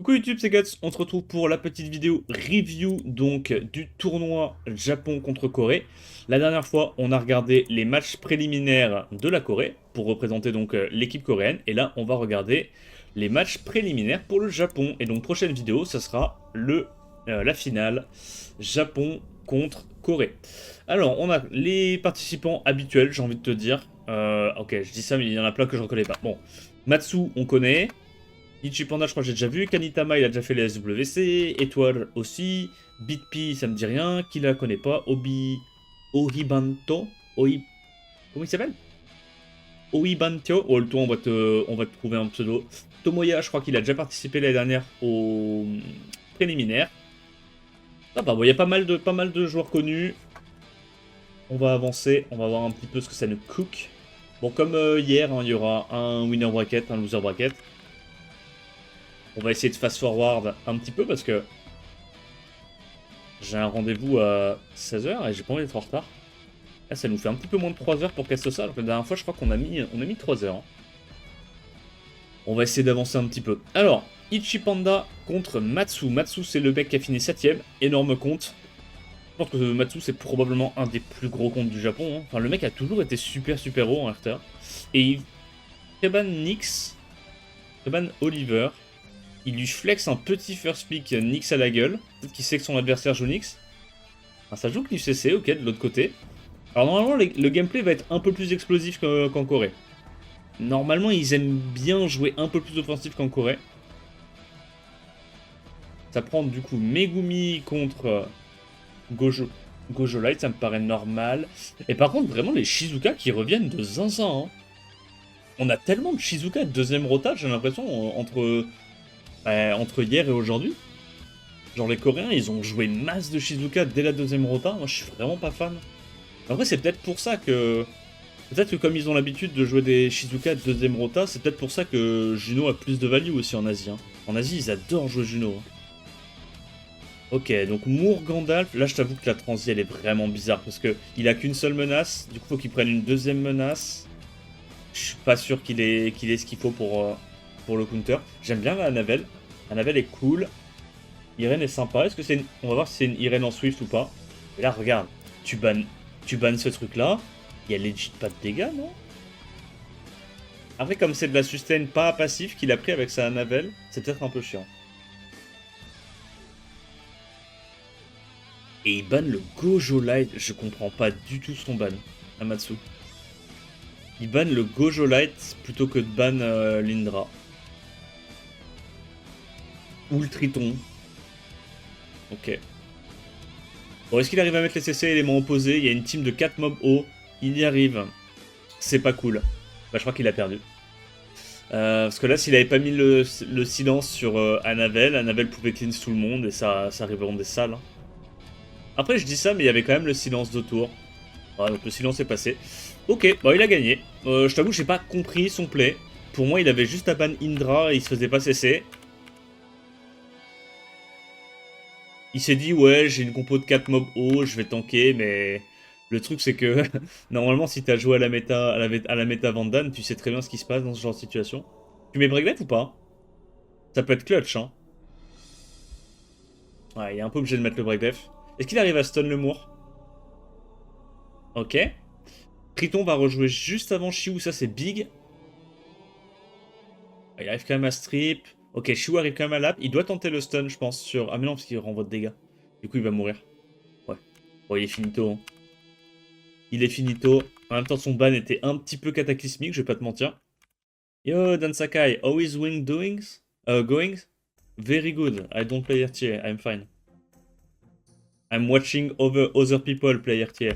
Coucou YouTube, c'est Guts, on se retrouve pour la petite vidéo review donc du tournoi Japon contre Corée. La dernière fois, on a regardé les matchs préliminaires de la Corée pour représenter donc l'équipe coréenne. Et là, on va regarder les matchs préliminaires pour le Japon. Et donc, prochaine vidéo, ça sera la finale Japon contre Corée. Alors, on a les participants habituels, j'ai envie de te dire. Ok, je dis ça, mais il y en a plein que je reconnais pas. Bon, Matsu, on connaît. Ichi Panda, je crois que j'ai déjà vu. Kanitama, il a déjà fait les SWC. Étoile aussi. Bitpi, ça me dit rien. Qui la connaît pas? Ohibanto. Comment il s'appelle? Ohibanto. Oh, le tour, on va te trouver un pseudo. Tomoya, je crois qu'il a déjà participé l'année dernière au préliminaire. Ah bah, bon, il y a pas mal de joueurs connus. On va avancer. On va voir un petit peu ce que ça nous cook. Bon, comme hier, hein, il y aura un winner bracket, un loser bracket. On va essayer de fast forward un petit peu parce que j'ai un rendez-vous à 16h et j'ai pas envie d'être en retard. Là, ça nous fait un petit peu moins de 3 heures pour casser ça. Alors que la dernière fois, je crois qu'on a mis 3 heures. Hein. On va essayer d'avancer un petit peu. Alors, Ichi Panda contre Matsu. Matsu, c'est le mec qui a fini 7ème. Énorme compte. Je pense que Matsu, c'est probablement un des plus gros comptes du Japon. Hein. Enfin, le mec a toujours été super haut en RTA. Et il Keban Nix, Keban Oliver. Il lui flex un petit first pick Nix à la gueule. Peut-être qu'il sait que son adversaire joue Nix. Ah, ça joue que l'UCC, ok, de l'autre côté. Alors normalement, le gameplay va être un peu plus explosif qu'en Corée. Normalement, ils aiment bien jouer un peu plus offensif qu'en Corée. Ça prend du coup Megumi contre Gojo Light, ça me paraît normal. Et par contre, vraiment, les Shizuka qui reviennent de zinzin. Hein. On a tellement de Shizuka de deuxième rota, j'ai l'impression, entre hier et aujourd'hui. Genre les Coréens, ils ont joué masse de Shizuka dès la deuxième rota. Moi, je suis vraiment pas fan. Après, c'est peut-être pour ça que... Peut-être que comme ils ont l'habitude de jouer des Shizuka de deuxième rota, c'est peut-être pour ça que Juno a plus de value aussi en Asie. Hein. En Asie, ils adorent jouer Juno. Hein. Ok, donc Moore Gandalf, là je t'avoue que la transi elle est vraiment bizarre parce que il a qu'une seule menace, du coup faut qu'il prenne une deuxième menace. Je suis pas sûr qu'il ait ce qu'il faut pour le counter. J'aime bien la Anavel. Anavel est cool. Irene est sympa. Est-ce que c'est une... On va voir si c'est une Irene en Swift ou pas. Et là, regarde. Tu bannes ce truc-là. Il y a legit pas de dégâts, non? Après, comme c'est de la sustain pas passif qu'il a pris avec sa Anavel, c'est peut-être un peu chiant. Et il banne le Gojo Light. Je comprends pas du tout son ban, Amatsu. Il banne le Gojo Light plutôt que de ban l'Indra. Ou le Triton. Ok. Bon, est-ce qu'il arrive à mettre les CC éléments opposés? Il y a une team de 4 mobs haut. Il y arrive. C'est pas cool. Bah, je crois qu'il a perdu. Parce que là, s'il avait pas mis le silence sur Anavel, Anavel pouvait cleanse tout le monde et ça arriverait des salles. Hein. Après, je dis ça, mais il y avait quand même le silence d'autour. Ah, donc le silence est passé. Ok, bon, il a gagné. Je t'avoue, j'ai pas compris son play. Pour moi, il avait juste à ban Indra et il se faisait pas CC. Il s'est dit, ouais, j'ai une compo de 4 mobs haut, je vais tanker, mais le truc c'est que normalement, si t'as joué à la méta, à la méta Vandan, tu sais très bien ce qui se passe dans ce genre de situation. Tu mets Breakdate ou pas? Ça peut être clutch, hein. Ouais, il est un peu obligé de mettre le Breakdate. Est-ce qu'il arrive à stun le Moore? Ok. Triton va rejouer juste avant Shiu, ça c'est big. Il arrive quand même à strip. Ok, Shiu arrive quand même à lap. Il doit tenter le stun, je pense, sur... Ah mais non, parce qu'il renvoie de dégâts. Du coup, il va mourir. Ouais. Bon, il est finito, hein. Il est finito. En même temps, son ban était un petit peu cataclysmique, je vais pas te mentir. Yo, Dan Sakai, how is wing doings? Going? Very good. I don't play RTA, I'm fine. I'm watching other people play RTA.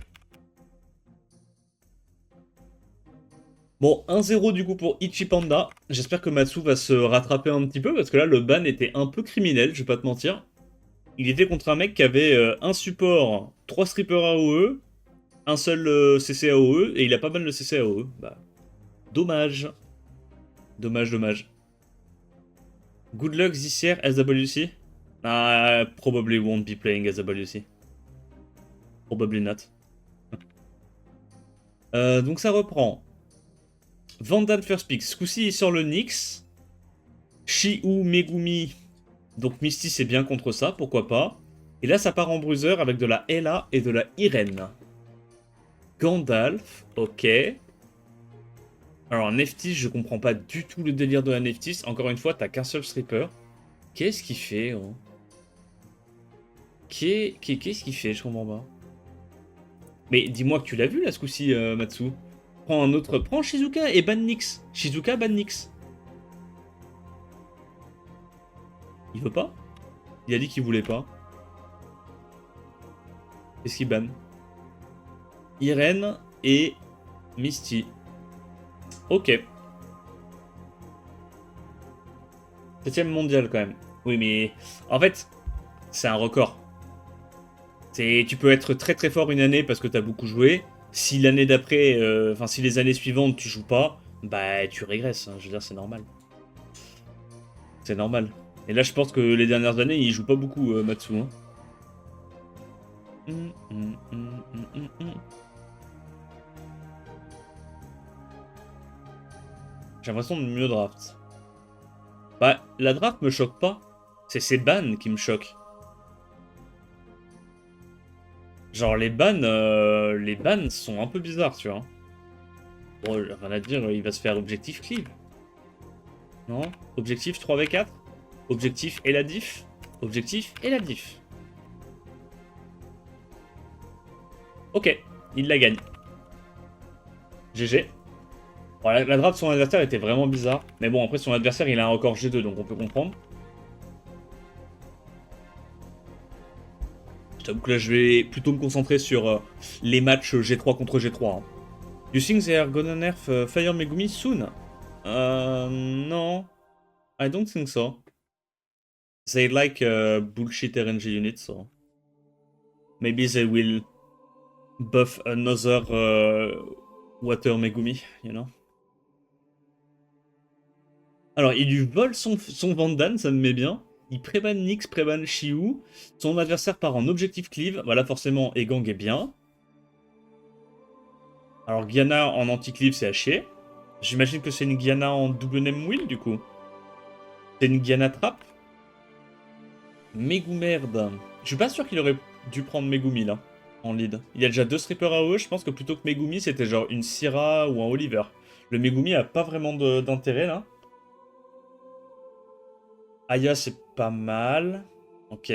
Bon, 1-0 du coup pour Ichi Panda. J'espère que Matsu va se rattraper un petit peu parce que là, le ban était un peu criminel, je vais pas te mentir. Il était contre un mec qui avait un support, 3 strippers AOE, un seul CC AOE et il a pas ban le CC AOE. Bah, dommage. Dommage. Good luck this year, SWC. I probably won't be playing SWC. Probably not. Donc ça reprend. Vandal first pick. Ce coup-ci, il sort le Nyx. Shiu Megumi. Donc Misty c'est bien contre ça, pourquoi pas. Et là ça part en bruiser avec de la Ella et de la Irene. Gandalf, ok. Alors Neftis, je comprends pas du tout le délire de la Neftis. Encore une fois, t'as qu'un seul stripper. Qu'est-ce qu'il fait, oh Qu'est-ce qu'il fait, je comprends pas. Mais dis-moi que tu l'as vu là ce coup-ci, Matsu. Prends un autre. Prends Shizuka et ban Nyx. Shizuka, ban Nyx. Il veut pas? Il a dit qu'il voulait pas. Qu'est-ce qu'il ban? Irene et Misty. Ok. 7ème mondial quand même. Oui, mais en fait, c'est un record. Tu peux être très très fort une année parce que t'as beaucoup joué. Si l'année d'après, enfin si les années suivantes tu joues pas, bah tu régresses. Hein. Je veux dire, c'est normal. C'est normal. Et là, je pense que les dernières années, il joue pas beaucoup, Matsu. Hein. J'ai l'impression de mieux draft. Bah, la draft me choque pas. C'est ces bans qui me choquent. Genre, les bans sont un peu bizarres, tu vois. Bon, rien à dire, il va se faire objectif cleave. Non? Objectif 3v4? Objectif et la diff? Objectif et la diff. Ok, il la gagne. GG. Bon, la draft de son adversaire était vraiment bizarre. Mais bon, après, son adversaire, il a un record G2, donc on peut comprendre. Donc là, je vais plutôt me concentrer sur les matchs G3 contre G3. Hein. You think they are gonna nerf Fire Megumi soon? No. I don't think so. They like bullshit RNG units, so... Maybe they will buff another Water Megumi, you know? Alors, il lui vole son Vandan, ça me met bien. Il préban Nyx, préban Shiu. Son adversaire part en objectif cleave. Voilà, forcément, Egang est bien. Alors, Guyana en anti-cleave, c'est à chier. J'imagine que c'est une Guyana en double name wheel, du coup. C'est une Guyana trap. Megumerde. Je suis pas sûr qu'il aurait dû prendre Megumi, là, en lead. Il y a déjà 2 strippers AOE. Je pense que plutôt que Megumi, c'était genre une Syrah ou un Oliver. Le Megumi a pas vraiment d'intérêt, là. Aya, c'est pas mal. Ok.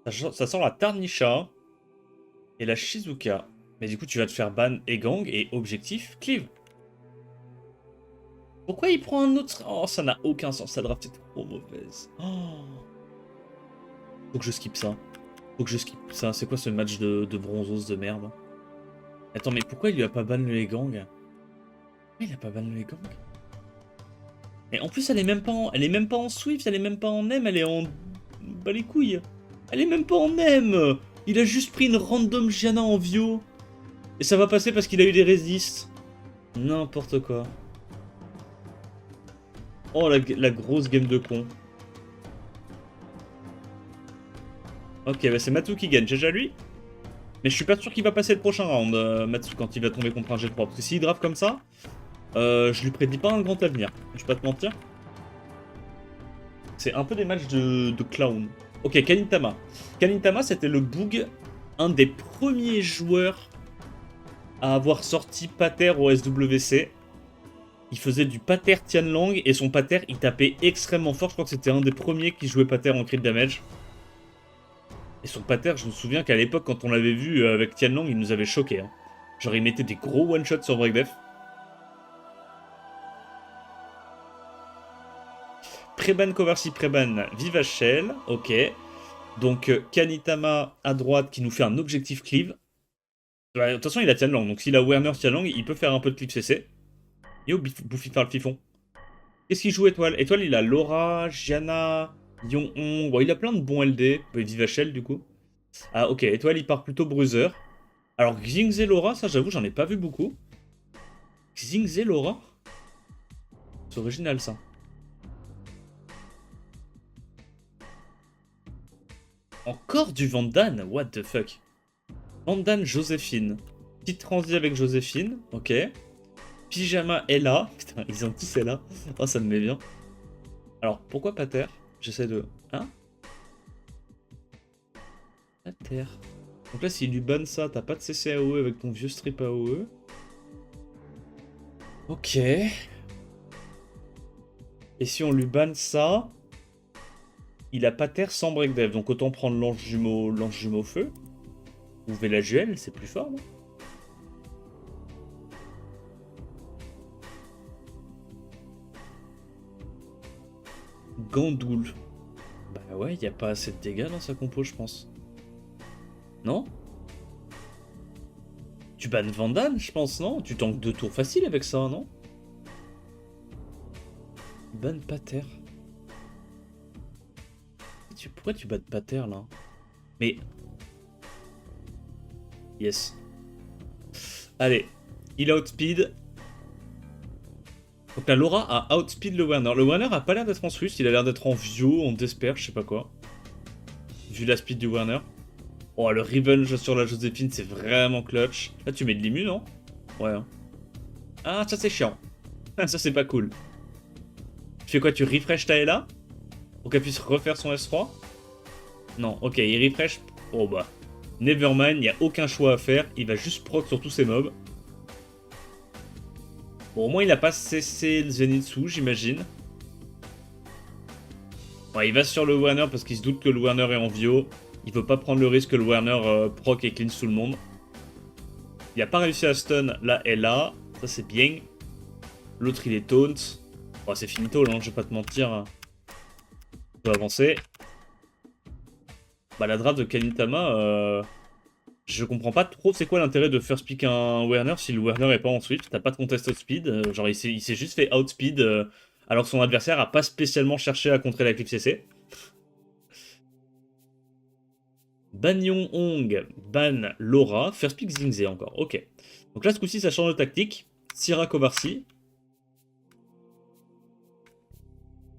Ça sent la Tarnisha et la Shizuka. Mais du coup, tu vas te faire ban Egang et objectif cleave. Pourquoi il prend un autre... Oh, ça n'a aucun sens. Sa draft est trop mauvaise. Oh. Faut que je skip ça. Faut que je skip ça. C'est quoi ce match de bronzos de merde? Attends, mais pourquoi il lui a pas ban le Egang? Pourquoi il a pas ban le Egang? Et en plus, elle est même pas en Swift, elle est même pas en M, elle est en... Bah les couilles. Elle est même pas en M. Il a juste pris une random Gianna en Vio. Et ça va passer parce qu'il a eu des résistes. N'importe quoi. Oh, la grosse game de con. Ok, bah c'est Matsu qui gagne. GG à lui. Mais je suis pas sûr qu'il va passer le prochain round, Matsu, quand il va tomber contre un G3. Parce que s'il draft comme ça, je lui prédis pas un grand avenir. Je vais pas te mentir. C'est un peu des matchs de clown. Ok, Kanintama. Kanintama, c'était le boog, un des premiers joueurs à avoir sorti Pater au SWC. Il faisait du Pater Tianlang et son Pater, il tapait extrêmement fort. Je crois que c'était un des premiers qui jouait Pater en crit damage. Et son Pater, je me souviens qu'à l'époque, quand on l'avait vu avec Tianlang, il nous avait choqué. Hein. Genre, il mettait des gros one-shots sur Breakdef. Preban, Kovarsi, Preban, Viva Shell. Ok. Donc, Kanitama à droite qui nous fait un objectif cleave. De toute façon, il a Tianlang. Donc, s'il a Werner Tianlang, il peut faire un peu de cleave CC. Yo, bouffi par le fifon. Qu'est-ce qu'il joue, Étoile? Étoile, il a Laura, Gianna, Yon-On. Bon, il a plein de bons LD. Viva Shell, du coup. Ah, ok. Étoile, il part plutôt Bruiser. Alors, Xingze Laura, ça, j'avoue, j'en ai pas vu beaucoup. Xingze Laura? C'est original, ça. Encore du Vandan? What the fuck? Vandan Joséphine. Petite transi avec Joséphine. Ok. Pyjama Ella. Putain, ils ont tous Ella. Oh, ça me met bien. Alors, pourquoi Pater? J'essaie de... Hein? Pater. Donc là, s'il lui banne ça, t'as pas de CC AOE avec ton vieux strip AOE. Ok. Et si on lui banne ça, il a Pater sans breakdev. Donc autant prendre l'ange jumeau feu. Ou Velaguel, c'est plus fort, non? Gandoul. Bah ouais, y a pas assez de dégâts dans sa compo, je pense. Non? Tu bannes Vandal, je pense, non? Tu tankes 2 tours faciles avec ça, non? Ban Pater. Pourquoi tu bannes Pater, là? Mais... Yes. Allez. Il outspeed. Donc la Laura a outspeed le Werner. Le Werner a pas l'air d'être en Swift, il a l'air d'être en Vio, en Desper, je sais pas quoi. Vu la speed du Werner. Oh, le revenge sur la Joséphine, c'est vraiment clutch. Là, tu mets de l'immu, non? Ouais. Hein. Ah, ça c'est chiant. Ça c'est pas cool. Tu fais quoi? Tu refresh ta Ella? Pour qu'elle puisse refaire son S3? Non, ok, il refresh. Oh bah. Nevermind, il n'y a aucun choix à faire. Il va juste proc sur tous ses mobs. Bon, au moins il a pas cessé le Zenitsu, j'imagine. Ouais, il va sur le Werner parce qu'il se doute que le Werner est en Vio. Il veut pas prendre le risque que le Werner proc et cleanse tout le monde. Il a pas réussi à stun la Ella. Ça c'est bien. L'autre il est taunt. Bon, c'est finito là, je vais pas te mentir. On peut avancer. Bah la draft de Kanitama, je comprends pas trop c'est quoi l'intérêt de first pick un Werner si le Werner est pas en Swift. T'as pas de contested speed. Genre il s'est juste fait outspeed alors que son adversaire a pas spécialement cherché à contrer la clip CC. Ban Yong Hong, ban Laura, first pick Xingzhe encore, ok. Donc là ce coup-ci ça change de tactique. Syrah Kovarsi.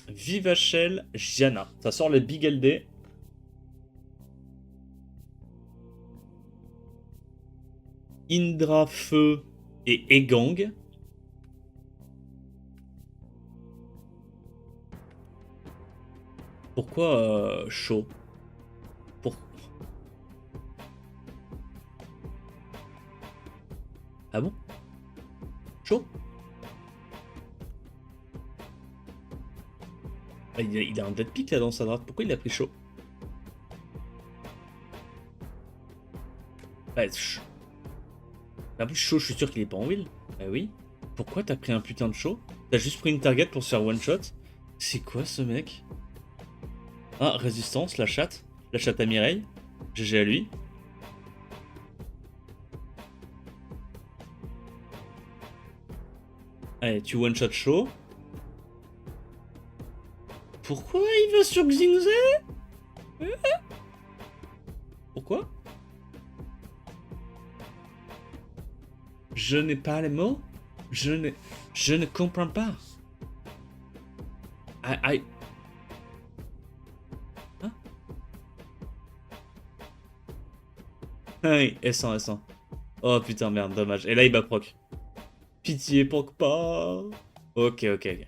Vivachel, Gianna. Ça sort les Big LD. Indra Feu et Egang. Pourquoi chaud? Pour... Ah bon? Chaud? Ah, il a un dead pick là dans sa draft. Pourquoi il a pris chaud? Ouais, en plus, chaud, je suis sûr qu'il est pas en will. Bah oui. Pourquoi t'as pris un putain de chaud? T'as juste pris une target pour se faire one shot? C'est quoi ce mec? Ah, résistance, la chatte. La chatte à Mireille. GG à lui. Allez, tu one shot chaud. Pourquoi il va sur Xingzhe? Pourquoi? Je n'ai pas les mots. Je ne comprends pas. Hein? Oui, S1, S1. Oh putain, merde, dommage. Et là, il bat proc. Pitié, proc pas. Ok, ok, ok.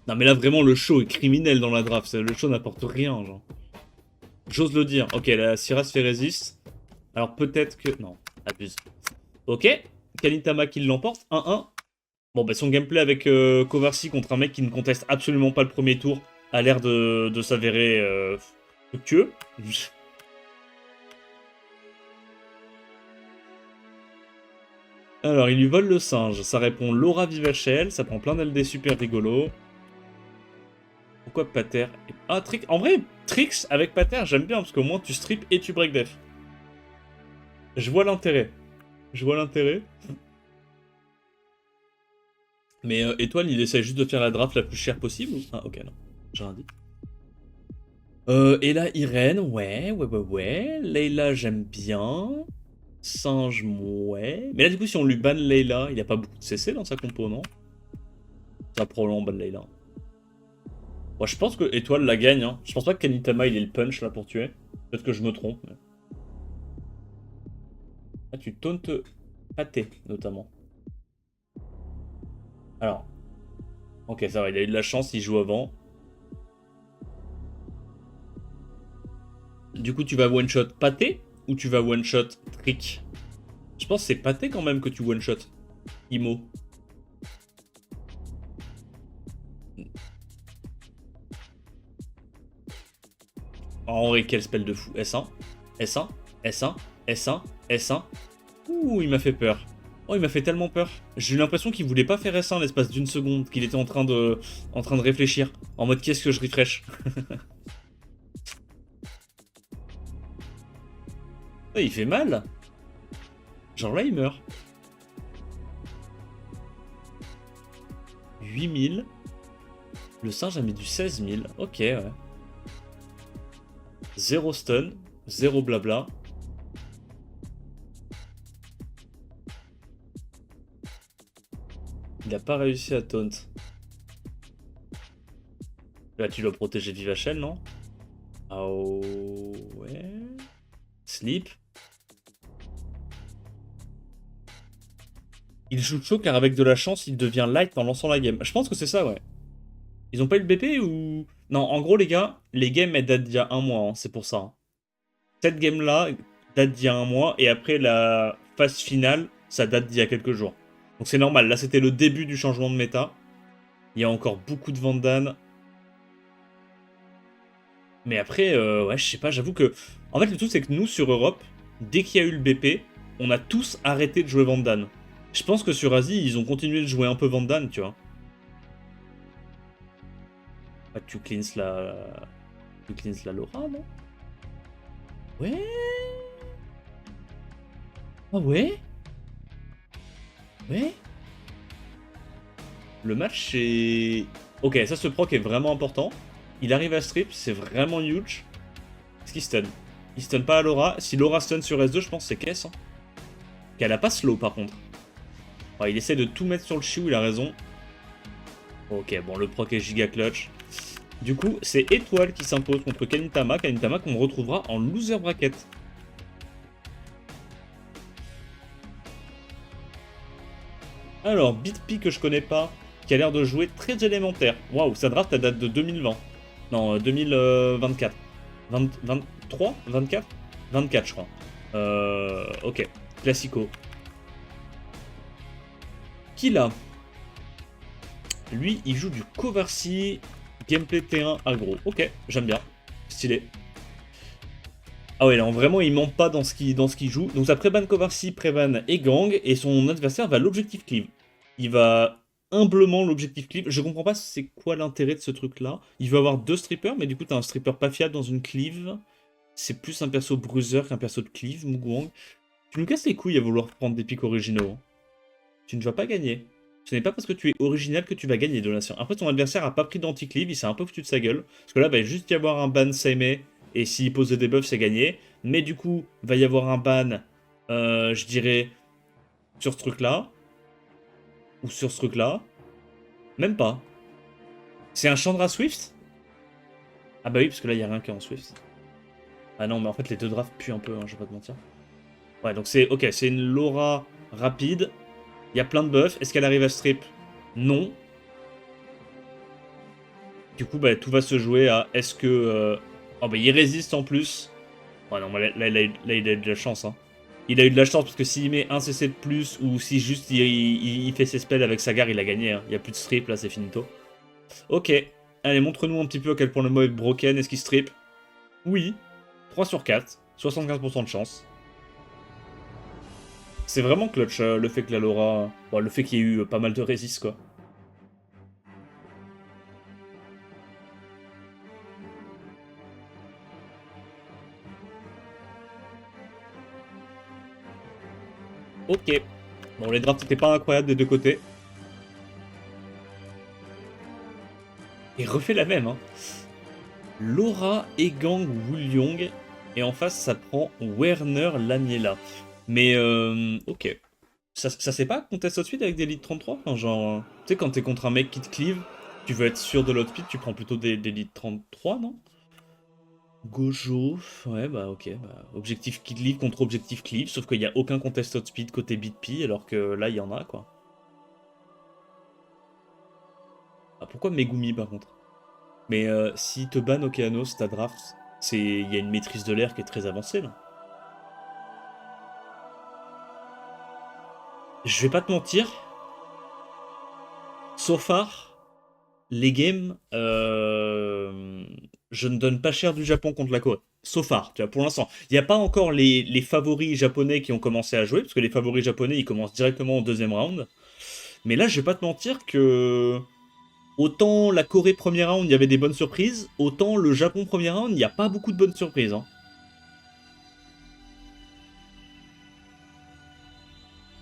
Non, mais là, vraiment, le show est criminel dans la draft. Le show n'apporte rien, genre. J'ose le dire. Ok, la Syrah se fait résiste. Alors, peut-être que... Non, abuse. Ok. Kanitama qui l'emporte. 1-1. Bon, bah, son gameplay avec Kovarsi contre un mec qui ne conteste absolument pas le premier tour a l'air de s'avérer fructueux. Alors, il lui vole le singe. Ça répond Laura Vivachel. Ça prend plein d'LD super rigolo. Pourquoi Pater? Ah, Trix. En vrai, Trix avec Pater, j'aime bien parce qu'au moins tu strip et tu break def. Je vois l'intérêt. Je vois l'intérêt. Mais Étoile, il essaie juste de faire la draft la plus chère possible ou... Ah, ok, non. J'ai rien dit. Et là, Irène, ouais. Layla, j'aime bien. Singe, ouais. Mais là, du coup, si on lui banne Layla, il n'y a pas beaucoup de CC dans sa compo, non? Ça, probablement, on banne Layla. Moi, je pense que Étoile la gagne. Hein. Je pense pas que Kanitama, il ait le punch, là, pour tuer. Peut-être que je me trompe. Mais... Ah, tu tauntes Pâté, notamment. Alors. Ok, ça va, il a eu de la chance, il joue avant. Du coup, tu vas one-shot pâté ou tu vas one-shot trick? Je pense que c'est pâté quand même que tu one-shot. Imo. En vrai, quel spell de fou. S1, S1, S1, S1, S1. Ouh, il m'a fait peur. Oh, il m'a fait tellement peur. J'ai eu l'impression qu'il voulait pas faire S1 l'espace d'une seconde, qu'il était en train de réfléchir. En mode, qu'est-ce que je refresh? Oh, il fait mal. Genre là, il meurt. 8000. Le singe a mis du 16000. Ok, ouais. 0 stun, 0 blabla. Il a pas réussi à taunt. Là, tu dois protéger Vivachel, non? Ah ouais. Sleep. Il joue chaud car avec de la chance, il devient light en lançant la game. Je pense que c'est ça, ouais. Ils ont pas eu le BP ou... Non, en gros, les gars, les games, elles datent d'il y a un mois, hein, c'est pour ça. Hein. Cette game-là date d'il y a un mois, et après, la phase finale, ça date d'il y a quelques jours. Donc c'est normal, là, c'était le début du changement de méta. Il y a encore beaucoup de Vandan. Mais après, ouais, je sais pas, j'avoue que... En fait, le truc, c'est que nous, sur Europe, dès qu'il y a eu le BP, on a tous arrêté de jouer Vandan. Je pense que sur Asie, ils ont continué de jouer un peu Vandan, tu vois. Ah, tu cleans la... Tu cleans la Laura, non? Ouais. Ah ouais. Ouais. Le match est... Ok, ça, ce proc est vraiment important. Il arrive à strip, c'est vraiment huge. Est-ce qu'il stun? Il stun pas à Laura. Si Laura stun sur S2, je pense que c'est caisse. Hein. Qu'elle a pas slow, par contre. Oh, il essaie de tout mettre sur le Chiou, il a raison. Ok, bon, le proc est giga clutch. Du coup, c'est Étoile qui s'impose contre Kanitama. Kanitama qu'on retrouvera en loser bracket. Alors, BitP que je connais pas, qui a l'air de jouer très élémentaire. Waouh, sa draft, elle date de 2020. Non, 2024. 23 24 24, je crois. Ok. Classico. Qui là? Lui, il joue du Covercy, gameplay T1 aggro. Ok, j'aime bien. Stylé. Ah ouais, non, vraiment, il ment pas dans ce qu'il joue. Donc ça préban Covercy, préban et gang, et son adversaire va l'objectif cleave. Il va humblement l'objectif cleave. Je comprends pas c'est quoi l'intérêt de ce truc-là. Il veut avoir deux strippers, mais du coup, t'as un stripper pas fiable dans une cleave. C'est plus un perso bruiser qu'un perso de cleave, Mugwang. Tu nous casses les couilles à vouloir prendre des pics originaux. Hein. Tu ne vas pas gagner. Ce n'est pas parce que tu es original que tu vas gagner, Donation. Après, ton adversaire a pas pris d'anti-cleave, il s'est un peu foutu de sa gueule. Parce que là, il va juste y avoir un ban Saime, et s'il pose des debuffs, c'est gagné. Mais du coup, il va y avoir un ban, je dirais, sur ce truc-là. Ou sur ce truc-là. Même pas. C'est un Chandra Swift? Ah bah oui, parce que là, il n'y a rien qui est en Swift. Ah non, mais en fait, les deux drafts puent un peu, hein, je vais pas te mentir. Ouais, donc c'est... Ok, c'est une Laura rapide. Il y a plein de buffs. Est-ce qu'elle arrive à strip? Non. Du coup, bah, tout va se jouer à est-ce que... Oh, bah, il résiste en plus. Ouais, non, là, il a eu de la chance. Hein. Il a eu de la chance parce que s'il met un CC de plus ou si juste il fait ses spells avec Sagar, il a gagné. Hein. Il n'y a plus de strip, là, c'est finito. Ok. Allez, montre-nous un petit peu à quel point le mob est broken. Est-ce qu'il strip? Oui. 3 sur 4. 75% de chance. C'est vraiment clutch le fait que la Laura... Bon, le fait qu'il y ait eu pas mal de résist, quoi. Ok. Bon, les drafts n'étaient pas incroyables des deux côtés. Et refait la même, hein. Laura, Egang, Wulyong. Et en face, ça prend Werner Laniela. Mais, ok. Ça c'est pas contest outspeed avec des leads 33 enfin, genre, tu sais, quand t'es contre un mec qui te cleave, tu veux être sûr de l'outspeed, tu prends plutôt des leads 33, non? Gojo, ouais, bah ok. Bah, objectif cleave contre objectif cleave, sauf qu'il n'y a aucun contest outspeed côté BitP, alors que là, il y en a, quoi. Ah, pourquoi Megumi, par contre? Mais si te ban Okeanos, ta draft, Il y a une maîtrise de l'air qui est très avancée, là. Je vais pas te mentir, so far, les games, je ne donne pas cher du Japon contre la Corée. So far, tu vois, pour l'instant. Il n'y a pas encore les favoris japonais qui ont commencé à jouer, parce que les favoris japonais, ils commencent directement au deuxième round. Mais là, je vais pas te mentir que... Autant la Corée premier round, il y avait des bonnes surprises, autant le Japon premier round, il n'y a pas beaucoup de bonnes surprises. Hein.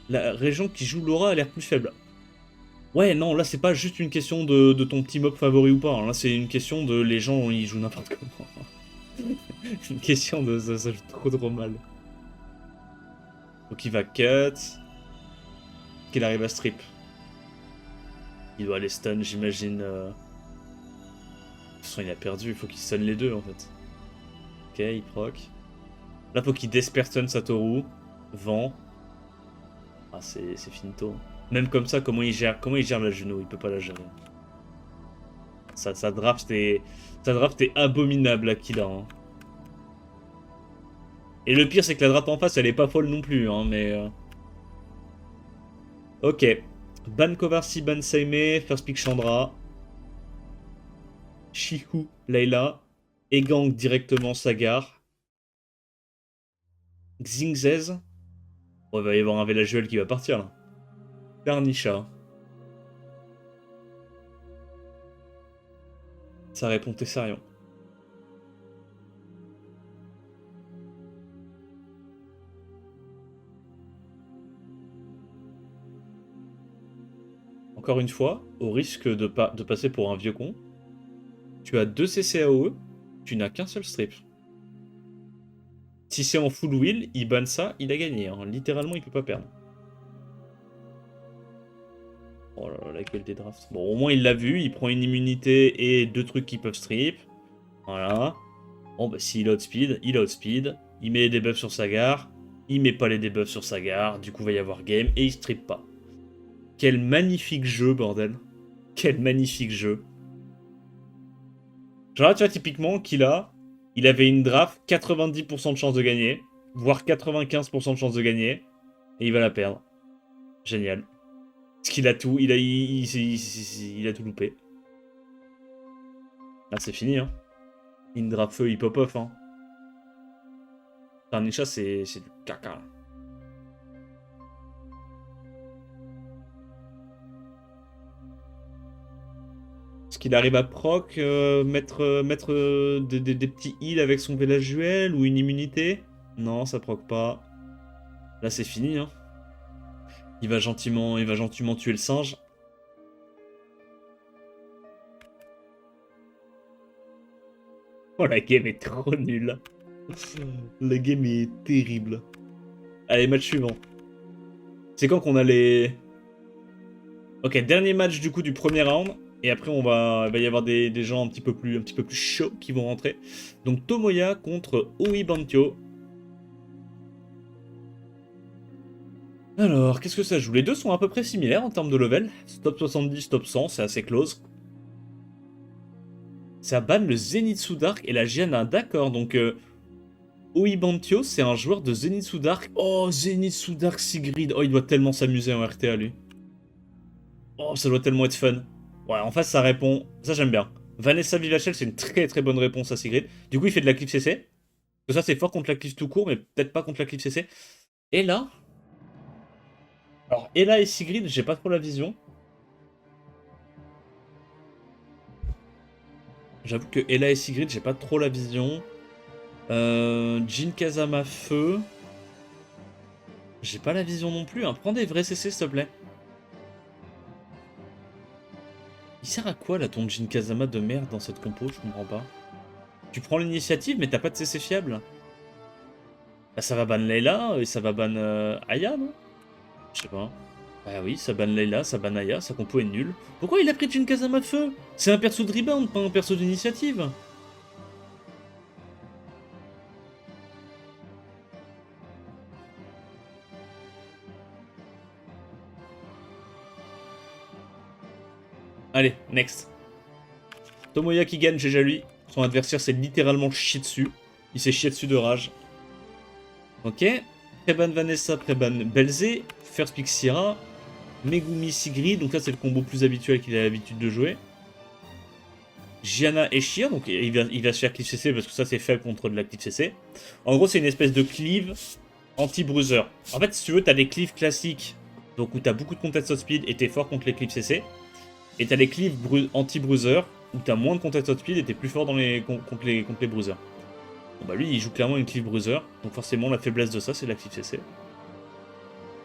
La région qui joue Laura a l'air plus faible. Ouais, non, là, c'est pas juste une question de ton petit mob favori ou pas. Hein. Là, c'est une question de les gens, ils jouent n'importe comment. Une question de ça joue trop mal. Donc il va cut. Qu'il arrive à strip. Il doit aller stun, j'imagine. De toute façon, il a perdu, il faut qu'il stun les deux en fait. Ok, il proc. Là, faut qu'il desperton Satoru. Vent. Ah, c'est finito. Même comme ça, comment il gère la Juno? Il peut pas la gérer. Sa draft est abominable, Akila. Hein. Et le pire, c'est que la draft en face, elle est pas folle non plus, hein, mais... Ok. Ban Kovarsi, ban Saime, first pick Chandra. Shihu, Layla. Egang directement Sagar. Xingzez. Oh, il va y avoir un Velajuel qui va partir, là. Pernisha. Ça répond Tessarion. Encore une fois, au risque de passer pour un vieux con, tu as 2 CCAOE, tu n'as qu'un seul strip. Si c'est en full wheel, il banne ça, il a gagné. Hein. Littéralement, il peut pas perdre. Oh là là, la gueule des drafts. Bon, au moins, il l'a vu, il prend une immunité et 2 trucs qui peuvent strip. Voilà. Bon, bah, s'il outspeed, il outspeed. Il met les debuffs sur Sagar. Il met pas les debuffs sur Sagar. Du coup, il va y avoir game et il strip pas. Quel magnifique jeu, bordel. Quel magnifique jeu. Genre là, tu vois, typiquement, il avait une draft, 90% de chance de gagner, voire 95% de chance de gagner, et il va la perdre. Génial. Parce qu'il a tout, il a tout loupé. Là, c'est fini, hein. Indra feu, il pop off, hein. Tarnisha, c'est du caca. Est-ce qu'il arrive à proc, mettre des petits heals avec son Velajuel ou une immunité? Non, ça proc pas. Là, c'est fini, hein. Il va gentiment tuer le singe. Oh, la game est trop nulle. La game est terrible. Allez, match suivant. C'est quand qu'on a les... Ok, dernier match du coup du premier round. Et après, il va y avoir des gens un petit peu plus chauds qui vont rentrer. Donc Tomoya contre Oi Bantio. Alors, qu'est-ce que ça joue? Les deux sont à peu près similaires en termes de level. Top 70, top 100, c'est assez close. Ça banne le Zenitsu Dark et la Giana, d'accord. Donc, Oi Bantio, c'est un joueur de Zenitsu Dark. Oh, Zenitsu Dark Sigrid. Oh, il doit tellement s'amuser en RTA, lui. Oh, ça doit tellement être fun. Ouais, en face, ça répond. Ça, j'aime bien. Vanessa Vivachel, c'est une très bonne réponse à Sigrid. Du coup, il fait de la cliff CC. Que ça, c'est fort contre la cliff tout court, mais peut-être pas contre la cliff CC. Et là. Alors, Ella et Sigrid, j'ai pas trop la vision. J'avoue que Ella et Sigrid, j'ai pas trop la vision. Jin Kazama Feu. J'ai pas la vision non plus. Hein. Prends des vrais CC, s'il te plaît. Il sert à quoi, là, ton Jin Kazama de merde dans cette compo? Je comprends pas. Tu prends l'initiative, mais t'as pas de CC fiable. Bah, ça va ban Layla et ça va ban Aya, non? Je sais pas. Bah oui, ça ban Layla, ça ban Aya, sa compo est nulle. Pourquoi il a pris Jin Kazama Feu? C'est un perso de rebound, pas un perso d'initiative. Allez, next. Tomoya qui gagne, GG à lui. Son adversaire s'est littéralement chié dessus. Il s'est chié dessus de rage. Ok. Preban Vanessa, Preban Belzé, First Pick Sierra, Megumi Sigrid, donc là c'est le combo plus habituel qu'il a l'habitude de jouer. Gianna et Shia, donc il va se faire cleave CC parce que ça c'est faible contre de la cleave CC. En gros c'est une espèce de cleave anti-bruiser. En fait si tu veux t'as des cleaves classiques, donc où t'as beaucoup de contest speed et t'es fort contre les cleaves CC. Et t'as les cleaves anti-bruiser, où t'as moins de contest speed et t'es plus fort contre les bruisers. Bon bah lui il joue clairement une cleave bruiser, donc forcément la faiblesse de ça c'est la cleave CC.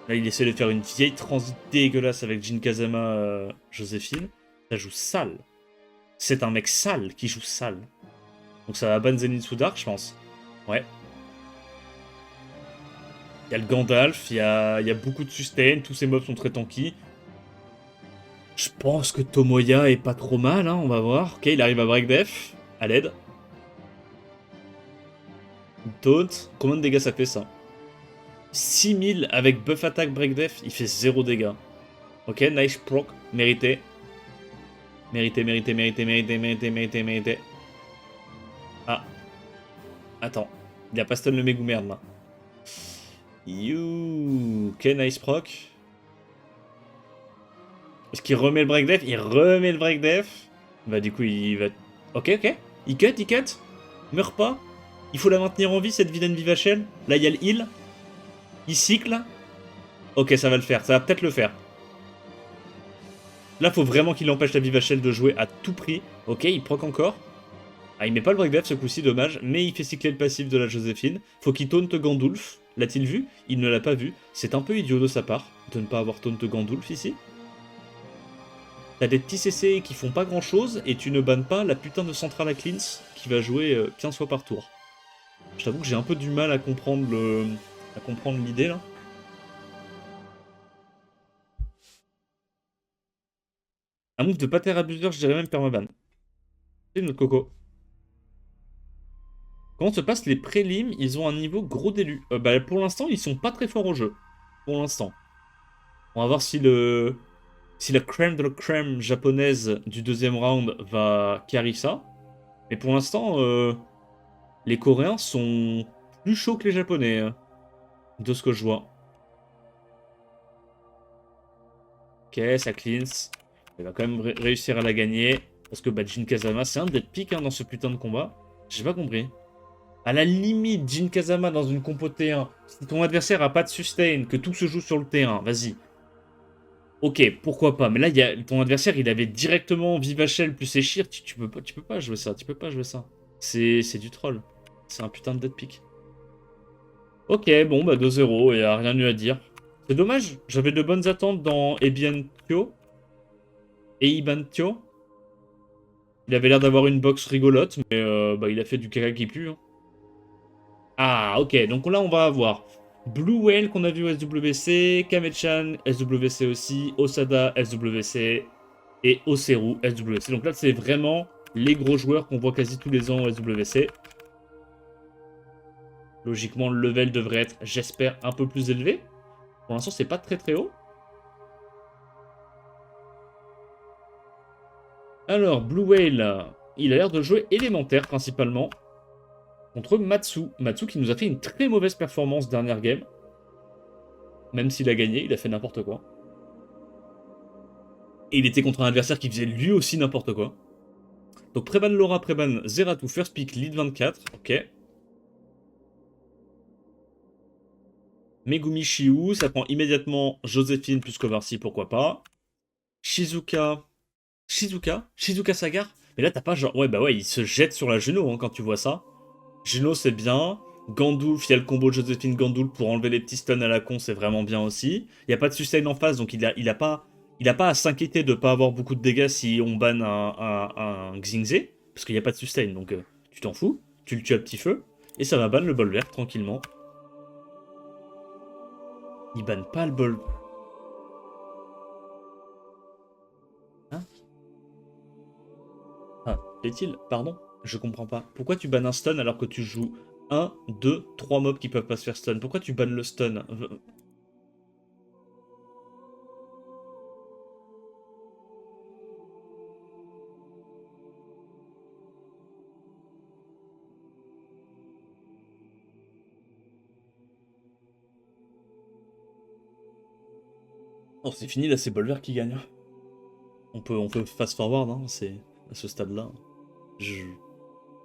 Là, il essaie de faire une vieille transit dégueulasse avec Jin Kazama Joséphine. Ça joue sale. C'est un mec sale qui joue sale. Donc ça va ban Zenitsu Dark, je pense. Ouais. Il y a le Gandalf, il y a beaucoup de sustain, tous ces mobs sont très tanky. Je pense que Tomoya est pas trop mal, hein, on va voir. Ok, il arrive à break def, à l'aide. Taunt, combien de dégâts ça fait ça? 6000 avec buff attack break def, il fait 0 dégâts. Ok, nice proc, mérité. Mérité, mérité, mérité, mérité, mérité, mérité, mérité. Ah. Attends. Il a pas stun le Megou merde là. You. Ok, nice proc. Est-ce qu'il remet le break def? Il remet le break def. Bah du coup il va... Ok, ok. Il cut, il cut. Meurt pas. Il faut la maintenir en vie cette vilaine Vivachel. Là il y a le heal. Il cycle. Ok, ça va le faire. Ça va peut-être le faire. Là faut vraiment qu'il empêche la Vivachel de jouer à tout prix. Ok, il proc encore. Ah, il met pas le break def ce coup-ci, dommage, mais il fait cycler le passif de la Joséphine. Faut qu'il taunte Gandulf. L'a-t-il vu? Il ne l'a pas vu. C'est un peu idiot de sa part de ne pas avoir taunte Gandulf ici. T'as des petits CC qui font pas grand-chose et tu ne bannes pas la putain de Central Cleanse qui va jouer 15 fois par tour. Je t'avoue que j'ai un peu du mal à comprendre l'idée là. Un move de Pater Abuser, je dirais même permaban. C'est notre coco. Comment se passent les prélims? Ils ont un niveau gros d'élu. Bah, pour l'instant, ils sont pas très forts au jeu. Pour l'instant. On va voir si la crème de la crème japonaise du deuxième round va carry ça. Mais pour l'instant, les Coréens sont plus chauds que les Japonais, de ce que je vois. Ok, ça cleanse. Il va quand même réussir à la gagner. Parce que bah, Jin Kazama, c'est un dead pick dans ce putain de combat. J'ai pas compris. À la limite, Jin Kazama dans une compo T1, si ton adversaire a pas de sustain, que tout se joue sur le T1, vas-y. Ok, pourquoi pas. Mais là, ton adversaire, il avait directement Vivachel plus Eshir. Tu peux pas jouer ça. Tu peux pas jouer ça. C'est du troll. C'est un putain de dead pick. Ok, bon, bah 2-0. Il n'y a rien eu à dire. C'est dommage. J'avais de bonnes attentes dans Ebientio. Eibantio. Il avait l'air d'avoir une box rigolote, mais bah, il a fait du caca qui pue. Hein. Ah, ok. Donc là, on va avoir Blue Whale qu'on a vu au SWC, Kamechan, SWC aussi, Osada, SWC, et Oseru, SWC. Donc là, c'est vraiment les gros joueurs qu'on voit quasi tous les ans au SWC. Logiquement, le level devrait être, j'espère, un peu plus élevé. Pour l'instant, c'est pas très très haut. Alors, Blue Whale, il a l'air de jouer élémentaire principalement. Contre Matsu. Matsu qui nous a fait une très mauvaise performance dernière game. Même s'il a gagné, il a fait n'importe quoi. Et il était contre un adversaire qui faisait lui aussi n'importe quoi. Donc Preban Laura, Preban Zeratou, first pick, lead 24. Ok. Megumi Shiu, ça prend immédiatement Joséphine plus Covercy, pourquoi pas. Shizuka. Shizuka Sagar. Mais là, t'as pas genre. Ouais, bah ouais, il se jette sur la Juno hein, quand tu vois ça. Juno, c'est bien. Gandulf, il y a le combo Joséphine Gandulf pour enlever les petits stuns à la con, c'est vraiment bien aussi. Il n'y a pas de sustain en face, donc il a pas à s'inquiéter de pas avoir beaucoup de dégâts si on banne un Xingze. Parce qu'il n'y a pas de sustain, donc tu t'en fous. Tu le tues à petit feu. Et ça va ban le bol vert tranquillement. Il banne pas le bol. Hein? Ah, fait-il? Pardon? Je comprends pas. Pourquoi tu bannes un stun alors que tu joues un, 2, 3 mobs qui peuvent pas se faire stun? Pourquoi tu bannes le stun? Oh, c'est fini, là, c'est Bolver qui gagne. On peut fast forward, hein, c'est à ce stade-là. Je...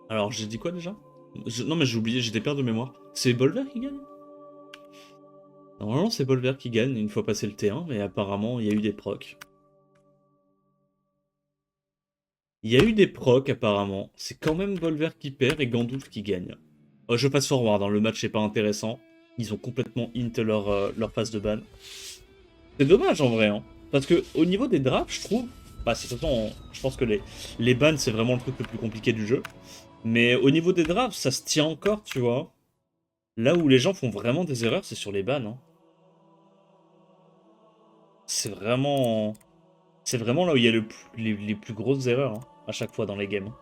Alors, j'ai dit quoi déjà? Non, mais j'ai oublié, j'étais perdu de mémoire. C'est Bolver qui gagne? Normalement, c'est Bolver qui gagne une fois passé le T1, mais apparemment, il y a eu des procs. Il y a eu des procs, apparemment. C'est quand même Bolver qui perd et Gandulf qui gagne. Je passe forward, hein, le match n'est pas intéressant. Ils ont complètement int leur phase de ban. C'est dommage en vrai, hein. Parce que au niveau des drafts, je trouve... Bah, c'est de toute façon, je pense que les bans, c'est vraiment le truc le plus compliqué du jeu. Mais au niveau des drafts, ça se tient encore, tu vois. Là où les gens font vraiment des erreurs, c'est sur les bans. Hein. C'est vraiment... C'est vraiment là où il y a les plus grosses erreurs, hein, à chaque fois dans les games.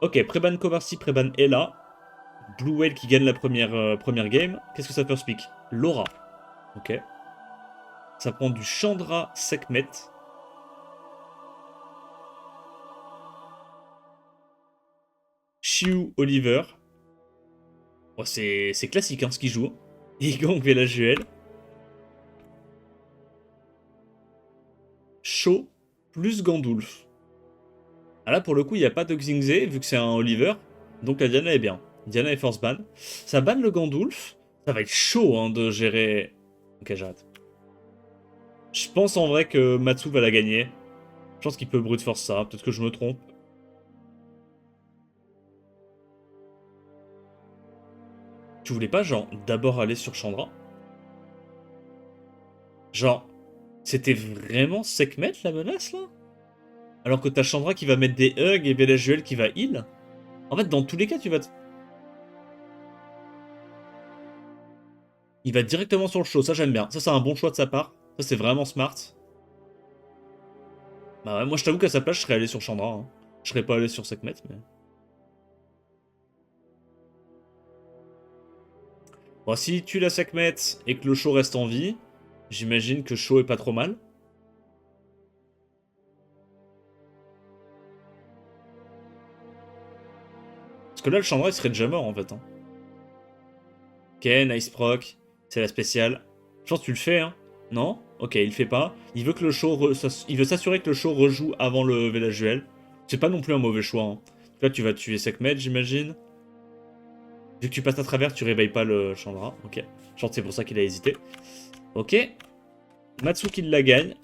Ok, pré-ban Kovarsi, pré-ban Ella. Blue Whale qui gagne la première game. Qu'est-ce que ça first pick? Laura. Ok. Ça prend du Chandra Sekhmet. Shiu Oliver. Oh, c'est classique hein, ce qu'il joue. Igong Velajuel. Shaw plus Gandulf. Ah là pour le coup il n'y a pas de Xingze vu que c'est un Oliver. Donc la Diana est bien. Diana est force ban. Ça banne le Gandulf. Ça va être chaud hein, de gérer... Ok j'arrête. Je pense en vrai que Matsu va la gagner. Je pense qu'il peut brute force ça. Peut-être que je me trompe. Tu voulais pas genre d'abord aller sur Chandra? Genre, c'était vraiment Sekhmet la menace là? Alors que t'as Chandra qui va mettre des hugs et Belajuel qui va heal? En fait, dans tous les cas, il va directement sur le show, ça j'aime bien. Ça, c'est un bon choix de sa part. Ça, c'est vraiment smart. Bah ouais, moi je t'avoue qu'à sa place, je serais allé sur Chandra. Hein. Je serais pas allé sur Sekhmet, mais... Bon, si tu la Sekhmet et que le show reste en vie, j'imagine que show est pas trop mal. Parce que là, le Chandra, il serait déjà mort, en fait. Hein. Ok, nice proc. C'est la spéciale. Je pense que tu le fais, hein. Non? Ok, il le fait pas. Il veut que le show... Il veut s'assurer que le show rejoue avant le Velajuel. C'est pas non plus un mauvais choix. Hein. Là, tu vas tuer Sekhmet, j'imagine. Vu que tu passes à travers, tu réveilles pas le Chandra. Ok. Je pense que c'est pour ça qu'il a hésité. Ok. Matsu qui la gagne.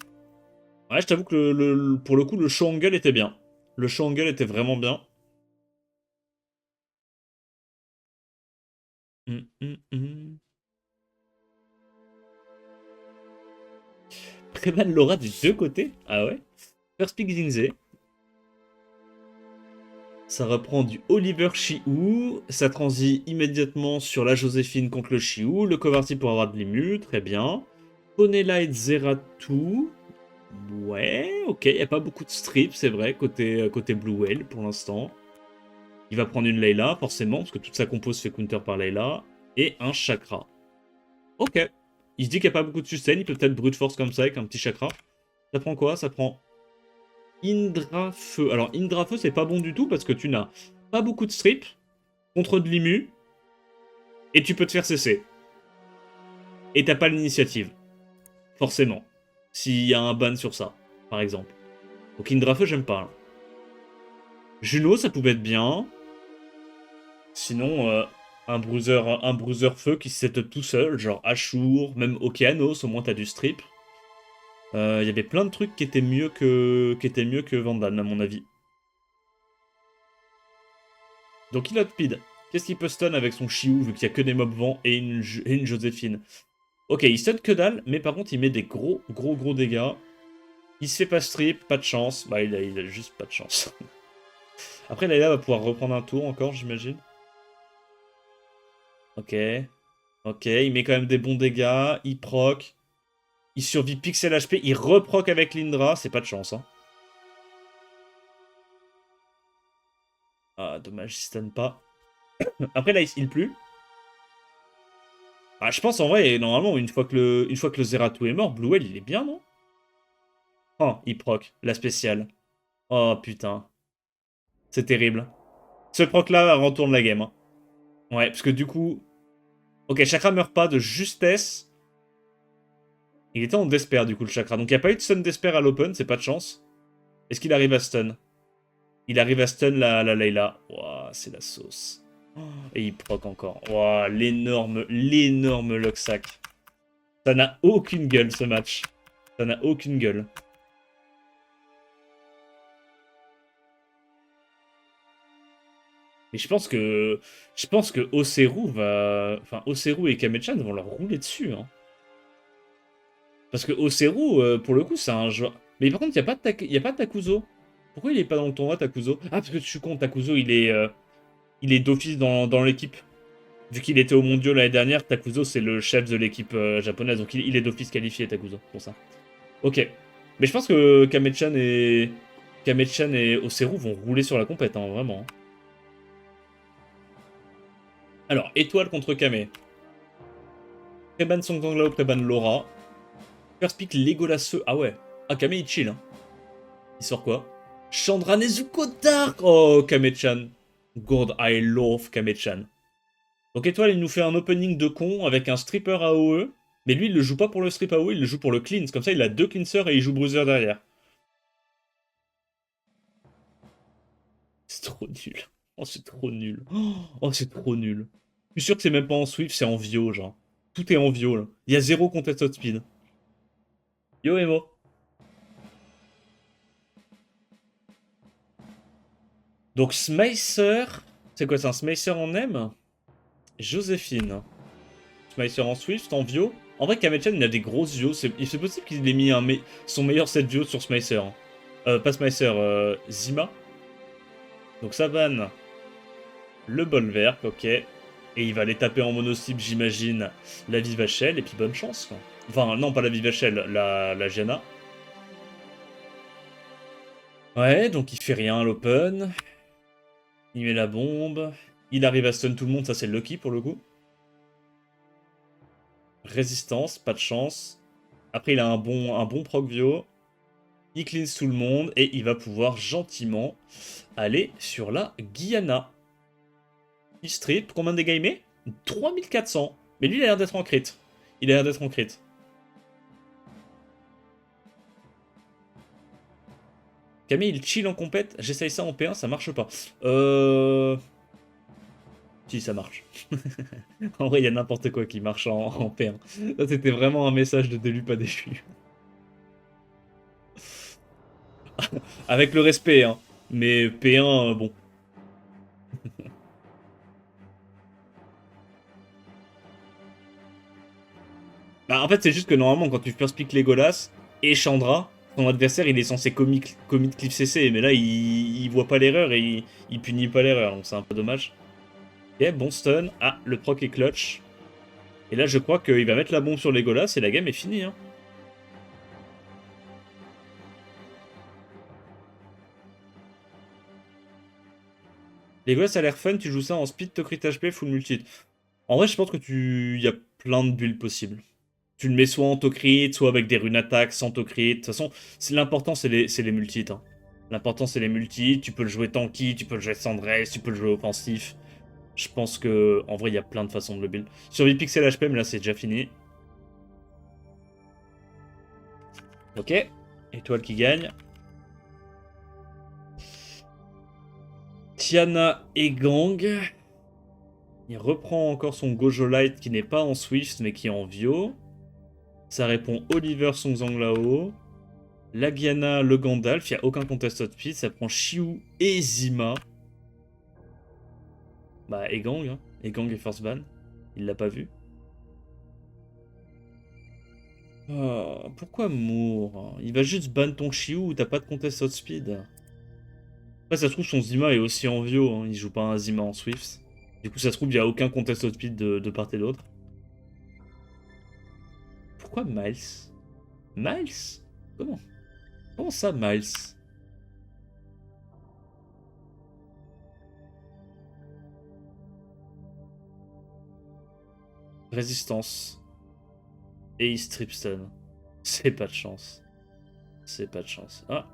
Ouais, je t'avoue que pour le coup, le show angle était bien. Le show angle était vraiment bien. Hum, hum, hum. Prévan Laura des deux côtés. Ah ouais. First pick Zingze. Ça reprend du Oliver Chiou. Ça transit immédiatement sur la Joséphine contre le Chiou. Le Covarty pour avoir de l'ému. Très bien. Ponela et Zeratou. Ouais, ok. Il n'y a pas beaucoup de strips, c'est vrai, côté Blue Whale pour l'instant. Il va prendre une Layla, forcément, parce que toute sa compo se fait counter par Layla. Et un chakra. Ok. Il se dit qu'il n'y a pas beaucoup de sustain. Il peut peut-être brute force comme ça avec un petit chakra. Ça prend quoi? Ça prend Indra Feu. Alors, Indra Feu, c'est pas bon du tout parce que tu n'as pas beaucoup de strip contre de l'immu et tu peux te faire cesser. Et t'as pas l'initiative. Forcément. S'il y a un ban sur ça, par exemple. Donc, Indra Feu, j'aime pas. Hein. Juno, ça pouvait être bien. Sinon, un bruiser feu qui se set tout seul, genre Ashur, même Okeanos, au moins t'as du strip. Il y avait plein de trucs qui étaient mieux que Vandal, à mon avis. Donc il a speed. Qu'est-ce qu'il peut stun avec son Chiou, vu qu'il y a que des mobs vent et une Joséphine? Ok, il stun que dalle, mais par contre il met des gros dégâts. Il se fait pas strip, pas de chance. Bah il a juste pas de chance. Après Layla va pouvoir reprendre un tour encore, j'imagine. Ok. Ok, il met quand même des bons dégâts, il proc. Il survit pixel HP, il reproc avec l'Indra, c'est pas de chance. Hein. Ah, dommage, il stun pas. Après là, il heal plus. Ah, je pense en vrai, normalement, une fois que le Zeratou est mort, Blue Whale, il est bien, non? Oh, il proc, la spéciale. Oh putain, c'est terrible. Ce proc-là retourne la game. Hein. Ouais, parce que du coup... Ok, Chakra meurt pas de justesse. Il était en Despair, du coup, le chakra. Donc, il n'y a pas eu de stun Despair à l'open, c'est pas de chance. Est-ce qu'il arrive à stun? Il arrive à stun la Layla. Ouah, c'est la sauce. Oh, et il proc encore. Ouah, l'énorme Luxac. Ça n'a aucune gueule, ce match. Ça n'a aucune gueule. Et je pense que Oseru va... Enfin, Oseru et Kamechan vont leur rouler dessus. Hein. Parce que Oseru, pour le coup, c'est un joueur... Mais par contre, il n'y a pas de Takuzo. Pourquoi il est pas dans le tournoi, Takuzo? Ah, parce que je suis con, Takuzo, il est d'office dans l'équipe. Vu qu'il était au mondiaux l'année dernière, Takuzo, c'est le chef de l'équipe japonaise. Donc il est d'office qualifié, Takuzo, pour ça. Ok. Mais je pense que Kamechan et Oseru vont rouler sur la compète, hein, vraiment. Alors, étoile contre Kame. Préban Songzanglao, Préban Laura. First pick Legolas. Ah ouais. Ah, Kame il chill. Hein. Il sort quoi? Chandra Nezuko Dark. Oh, Kame-chan. God, I love Kame-chan. Donc étoile, il nous fait un opening de con avec un stripper AOE. Mais lui, il le joue pas pour le strip AOE, il le joue pour le cleanse. Comme ça, il a 2 cleansers et il joue bruiser derrière. C'est trop nul. Oh, c'est trop nul. Oh, c'est trop nul. Je suis sûr que c'est même pas en Swift, c'est en Vio, genre. Tout est en Vio, là. Il y a 0 contested speed. Yo, Emo. Donc, Smicer. C'est quoi, c'est un Smicer en M? Joséphine. Smicer en Swift, en Vio. En vrai, Kamechan, il a des grosses Vio. C'est possible qu'il ait mis son meilleur set Vio sur Smicer. Hein. Pas Smicer, Zima. Donc, ça vanne. Le Bolverk, ok. Et il va aller taper en monocycle, j'imagine, la Vivachel. Et puis, bonne chance, quoi. Enfin, non, pas la Vivachel, la Gianna. Ouais, donc il fait rien à l'open. Il met la bombe. Il arrive à stun tout le monde, ça c'est lucky pour le coup. Résistance, pas de chance. Après, il a un bon proc Vio. Il cleanse tout le monde et il va pouvoir gentiment aller sur la Guyana. Il strip, combien de dégâts il met? 3400. Mais lui, il a l'air d'être en crit. Il a l'air d'être en crit. Camille, il chill en compète. J'essaye ça en P1, ça marche pas. Si, ça marche. En vrai, il y a n'importe quoi qui marche en P1. Ça, c'était vraiment un message de Délu pas déchu. Avec le respect, hein. Mais P1, bon. Bah, en fait, c'est juste que normalement, quand tu first pick Legolas et Chandra, ton adversaire, il est censé commit Cliff CC. Mais là, il voit pas l'erreur et il punit pas l'erreur. Donc, c'est un peu dommage. Ok, bon stun. Ah, le proc est clutch. Et là, je crois qu'il va mettre la bombe sur Legolas et la game est finie. Hein. Legolas a l'air fun, tu joues ça en speed, to crit HP, full multi. En vrai, je pense que il y a plein de builds possibles. Tu le mets soit en to-crit, soit avec des runes attaques, sans to-crit. De toute façon, l'important, c'est les multis. Hein. L'important, c'est les multis. Tu peux le jouer tanky, tu peux le jouer Sandress, tu peux le jouer offensif. Je pense que en vrai, il y a plein de façons de le build. Sur 8 pixels HP, mais là, c'est déjà fini. Ok. Étoile qui gagne. Tiana et Gang. Il reprend encore son Gojo Light qui n'est pas en Swift, mais qui est en Vio. Ça répond Oliver Songzanglao. Lagiana, le Gandalf, il n'y a aucun contest speed. Ça prend Shiu et Zima. Bah, Egang, hein. Egang est first ban. Il l'a pas vu. Oh, pourquoi Moore? Il va juste ban ton Shiu ou t'as pas de contest speed. Après, ça se trouve, son Zima est aussi en Vio. Hein. Il joue pas un Zima en Swift. Du coup, ça se trouve, il n'y a aucun contest speed de part et d'autre. Pourquoi Miles? Miles? Comment? Comment ça, Miles? Résistance. Et il strip stun. C'est pas de chance. C'est pas de chance. Ah,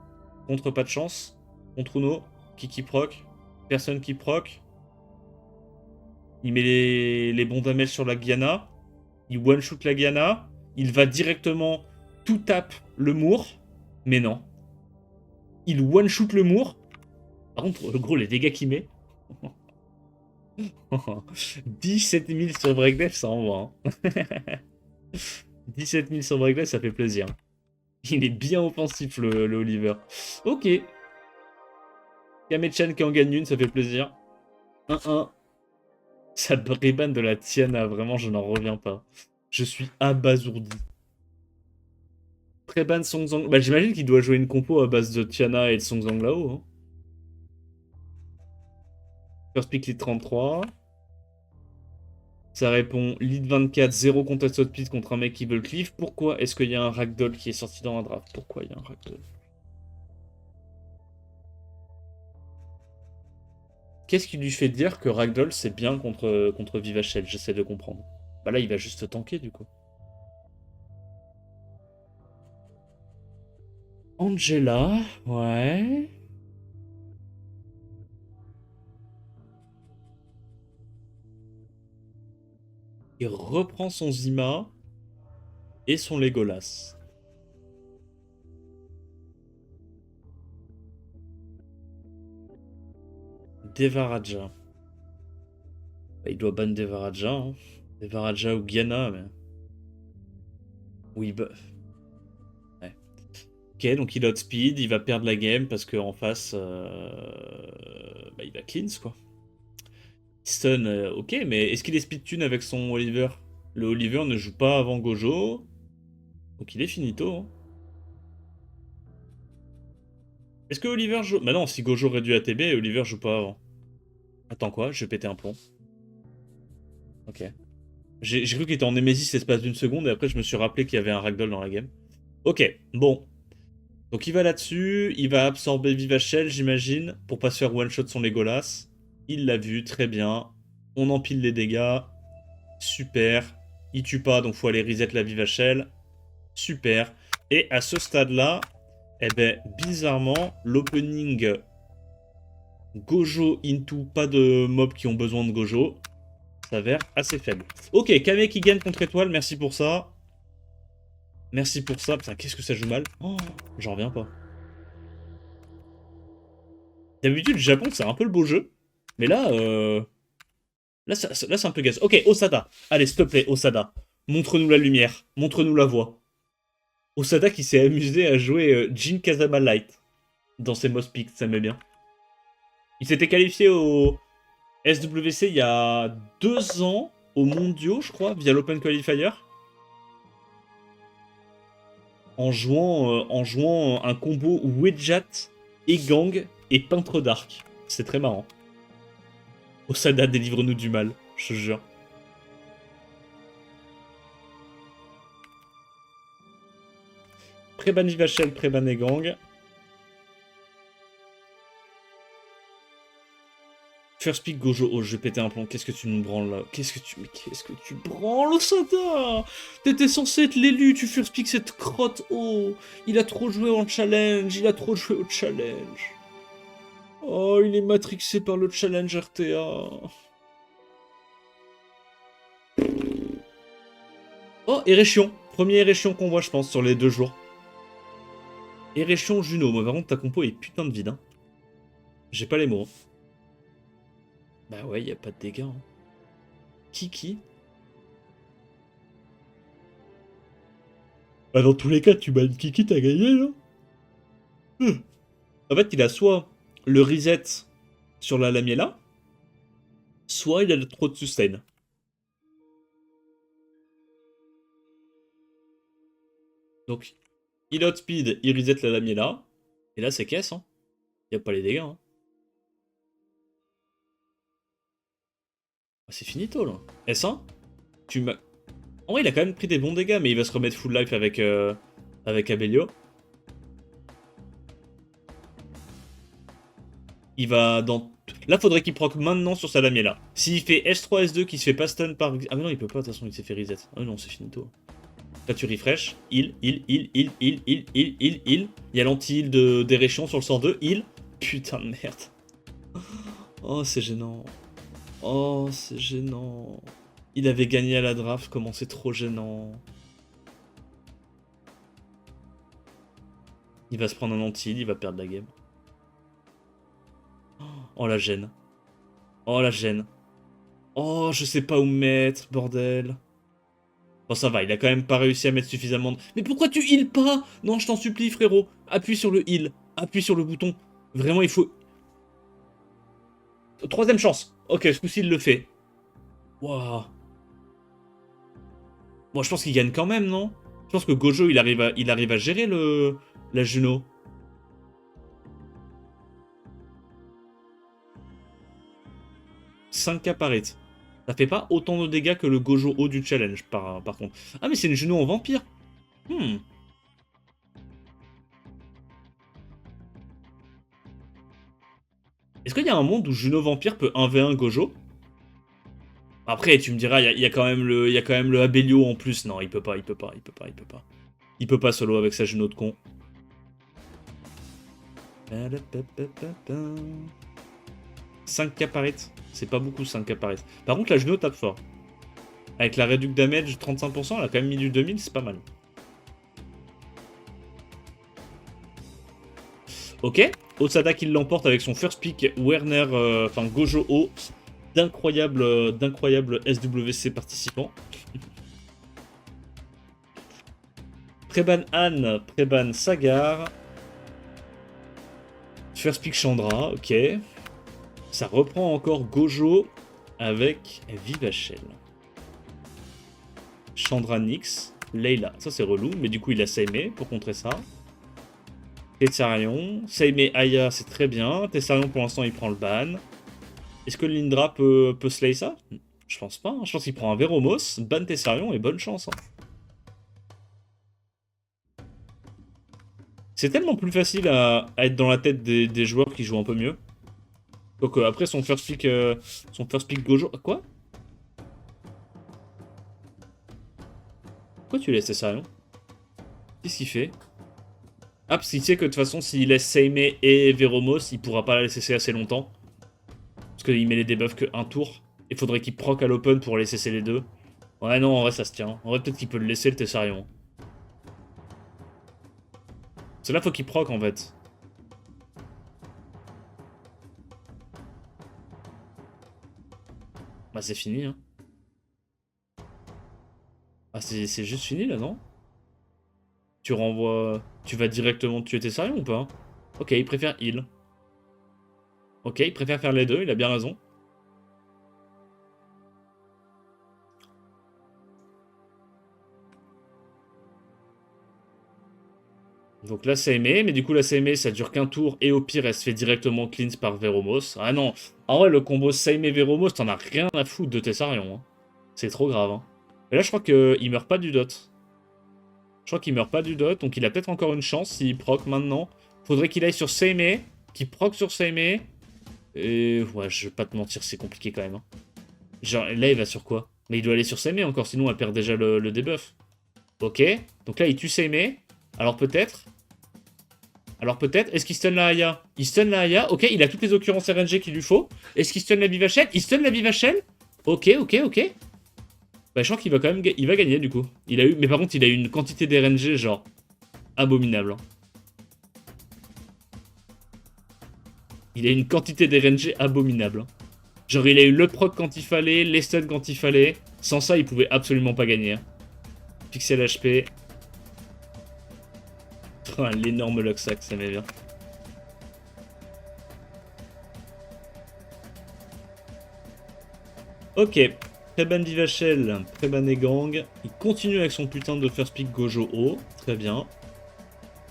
contre pas de chance. Contre Uno. Qui proc. Personne qui proc. Il met les bons damage sur la Guyana. Il one-shoot la Guyana. Il va directement tout tape le Moore, mais non. Il one-shoot le Moore. Par contre, gros, les dégâts qu'il met. 17 000 sur Breakdeath, ça envoie. Hein. 17 000 sur Breakdeath, ça fait plaisir. Il est bien offensif, le Oliver. Ok. Kamechan qui en gagne une, ça fait plaisir. 1-1. Ça Breban de la Tiana, vraiment, je n'en reviens pas. Je suis abasourdi. Breban Songzang. Bah, j'imagine qu'il doit jouer une compo à base de Tiana et de Songzang là-haut. Hein. First pick lead 33. Ça répond lead 24, 0 contest speed contre un mec qui veut le cleave. Pourquoi est-ce qu'il y a un ragdoll qui est sorti dans un draft? Pourquoi il y a un ragdoll? Qu'est-ce qui lui fait dire que ragdoll c'est bien contre Vivachel? J'essaie de comprendre. Bah là il va juste tanker du coup. Angela, ouais. Il reprend son Zima et son Legolas. Devaraja. Bah, il doit ban Devaraja. Hein. Devaraja ou Guyana, mais... Oui, bah... Ouais. Ok, donc il outspeed, il va perdre la game parce qu'en face... Bah, il va cleanse, quoi. Stun, ok, mais est-ce qu'il est speed tune avec son Oliver? Le Oliver ne joue pas avant Gojo. Donc il est finito. Hein. Est-ce que Oliver joue... Bah non, si Gojo réduit ATB, Oliver joue pas avant. Attends quoi? Je vais péter un plomb. Ok. J'ai cru qu'il était en Nemesis l'espace d'une seconde et après je me suis rappelé qu'il y avait un ragdoll dans la game. Ok, bon. Donc il va là-dessus, il va absorber Vivachel, j'imagine, pour pas se faire one-shot son Legolas. Il l'a vu, très bien. On empile les dégâts. Super. Il tue pas, donc faut aller reset la Vivachel. Super. Et à ce stade-là, eh ben, bizarrement, l'opening Gojo into pas de mobs qui ont besoin de Gojo s'avère assez faible. Ok, Kame qui gagne contre étoile, merci pour ça. Merci pour ça. Putain, qu'est-ce que ça joue mal. Oh, j'en reviens pas. D'habitude, le Japon, c'est un peu le beau jeu. Mais là, là, c'est un peu gaz. Ok, Osada. Allez, s'il te plaît, Osada. Montre-nous la lumière. Montre-nous la voie. Osada qui s'est amusé à jouer Jin Kazama Light dans ses Moss Picks, ça m'aime bien. Il s'était qualifié au SWC il y a 2 ans, au Mondiaux, je crois, via l'Open Qualifier. En jouant un combo Wedjat et Gang et Peintre d'Arc. C'est très marrant. Osada, délivre-nous du mal, je te jure. Préban Vivachel, Préban et Gang. First pick Gojo. Oh, je vais péter un plomb. Qu'est-ce que tu nous branles là? Qu'est-ce que tu branles, Osada? T'étais censé être l'élu, tu first pick cette crotte. Oh, il a trop joué en challenge. Il a trop joué au challenge. Oh, il est matrixé par le challenge RTA. Oh, Erechion. Premier Erechion qu'on voit, je pense, sur les 2 jours. Erechion Juno. Moi, par contre, ta compo est putain de vide. Hein. J'ai pas les mots. Hein. Bah ouais, y a pas de dégâts. Hein. Kiki. Bah dans tous les cas, tu bannes Kiki, t'as gagné, là. En fait, il a soit le reset sur la Lamiela, soit il a trop de sustain. Donc, il outspeed, il reset la Lamiela, et là, c'est caisse, hein. Y a pas les dégâts, hein. Ah, c'est finito, là. S1 tu m'as... En vrai, il a quand même pris des bons dégâts, mais il va se remettre full life avec Abelio. Il va dans... Là, faudrait qu'il proc maintenant sur sa Lamiela. S'il fait S3, S2, qui se fait pas stun par... Ah mais non, il peut pas, de toute façon, il s'est fait reset. Ah non, c'est finito. Là, tu refresh. Il. Il y a l'anti-heal d'Erechion sur le 102. Il. Putain de merde. Oh, c'est gênant. Oh, c'est gênant. Il avait gagné à la draft, comment c'est trop gênant. Il va se prendre un anti, il va perdre la game. Oh la gêne. Oh la gêne. Oh, je sais pas où me mettre, bordel. Bon, ça va, il a quand même pas réussi à mettre suffisamment de... Mais pourquoi tu heal pas? Non, je t'en supplie, frérot. Appuie sur le heal. Appuie sur le bouton. Vraiment, il faut... Troisième chance. Ok, ce coup-ci, il le fait. Waouh. Bon, je pense qu'il gagne quand même, non? Je pense que Gojo, il arrive à gérer la Juno. « 5k par hit. Ça fait pas autant de dégâts que le Gojo haut du challenge, par contre. Ah, mais c'est une Juno en vampire. Est-ce qu'il y a un monde où Juno Vampire peut 1v1 Gojo? Après, tu me diras, il y a quand même le Abelio en plus. Non, il peut pas. Il peut pas solo avec sa Juno de con. 5k par hit. C'est pas beaucoup 5k par hit. Par contre, la Juno tape fort. Avec la réduc damage 35%, elle a quand même mis du 2000, c'est pas mal. Ok, Osada qui l'emporte avec son first pick Werner, enfin Gojo O, d'incroyables SWC participants. Preban Han, Preban Sagar. First pick Chandra, ok. Ça reprend encore Gojo avec Vivachel. Chandra Nyx, Layla, ça c'est relou, mais du coup il a Seimei pour contrer ça. Tessarion, Seimei Aya, c'est très bien. Tessarion pour l'instant il prend le ban. Est-ce que Lindra peut slay ça? Je pense pas, hein. Je pense qu'il prend un Veromos, ban Tessarion et bonne chance. Hein. C'est tellement plus facile à être dans la tête des joueurs qui jouent un peu mieux. Donc après son first pick Gojo... Quoi? Pourquoi tu laisses Tessarion? Qu'est-ce qu'il fait? Ah, parce qu'il sait que de toute façon, s'il laisse Seimei et Veromos, il pourra pas la laisser assez longtemps. Parce qu'il met les debuffs que un tour. Il faudrait qu'il proc à l'open pour laisser cesser les deux. Ouais, non, en vrai, ça se tient. En vrai, peut-être qu'il peut le laisser, le Tessarion. C'est là, faut qu'il proc, en fait. Bah, c'est fini, hein. Ah, c'est juste fini, là, non? Tu renvoies... Tu vas directement tuer Tessarion ou pas? Ok, il préfère heal. Ok, il préfère faire les deux, il a bien raison. Donc là, Seimei, mais du coup, la Seimei, ça dure qu'un tour, et au pire, elle se fait directement cleanse par Veromos. Ah non, en vrai, le combo Seimei-Veromos, t'en as rien à foutre de Tessarion. Hein. C'est trop grave. Hein. Et là, je crois qu'il meurt pas du dot. Je crois qu'il meurt pas du dot, donc il a peut-être encore une chance s'il proc maintenant. Faudrait qu'il aille sur Seimei, qu'il proc sur Seimei. Et ouais, je vais pas te mentir, c'est compliqué quand même. Hein. Genre, là, il va sur quoi? Mais il doit aller sur Seimei encore, sinon elle perd déjà le debuff. Ok, donc là, il tue Seimei. Alors peut-être... est-ce qu'il stun la Aya? Il stun la Aya, ok, il a toutes les occurrences RNG qu'il lui faut. Est-ce qu'il stun la Vivachel? Il stun la Vivachel. Ok. Bah, je crois qu'il va quand même il va gagner du coup. Mais par contre, il a eu une quantité d'RNG genre abominable. Hein. Il a une quantité d'RNG abominable. Hein. Genre, il a eu le proc quand il fallait, les stuns quand il fallait. Sans ça, il pouvait absolument pas gagner. Hein. Pixel HP. Oh, l'énorme Luxac, ça m'est bien. Ok. Preban Vivachel, Preban et Gang. Il continue avec son putain de first pick Gojo O. Très bien.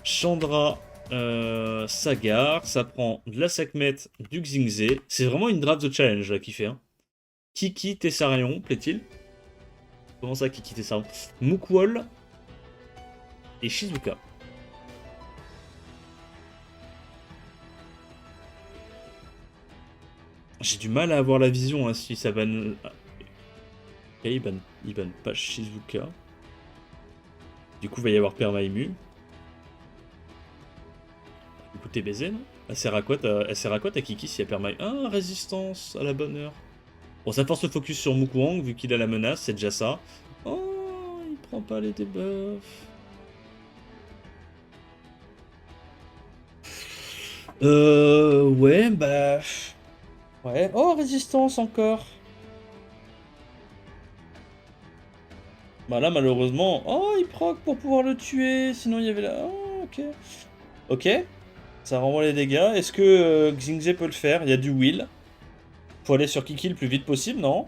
Chandra, Sagar. Ça prend de la Sekhmet, du Xingze. C'est vraiment une draft de challenge là qu'il fait. Hein. Kiki Tessarion, plaît-il? Comment ça, Kiki Tessarion? Mookwall et Shizuka. J'ai du mal à avoir la vision hein, si ça banne. Ok, il banne pas Shizuka. Du coup, il va y avoir Permaimu. Du coup, t'es baisé, non? Elle sert à quoi ta Kiki s'il y a Permaimu? Ah, résistance à la bonne heure. Bon, ça force le focus sur Mukwang vu qu'il a la menace, c'est déjà ça. Oh, il prend pas les debuffs. Ouais, bah... Ouais. Oh, résistance encore. Bah là, malheureusement... Oh, il proc pour pouvoir le tuer. Sinon, il y avait la... Oh, ok. Ok. Ça renvoie les dégâts. Est-ce que Xingze peut le faire? Il y a du will. Faut aller sur Kiki le plus vite possible, non?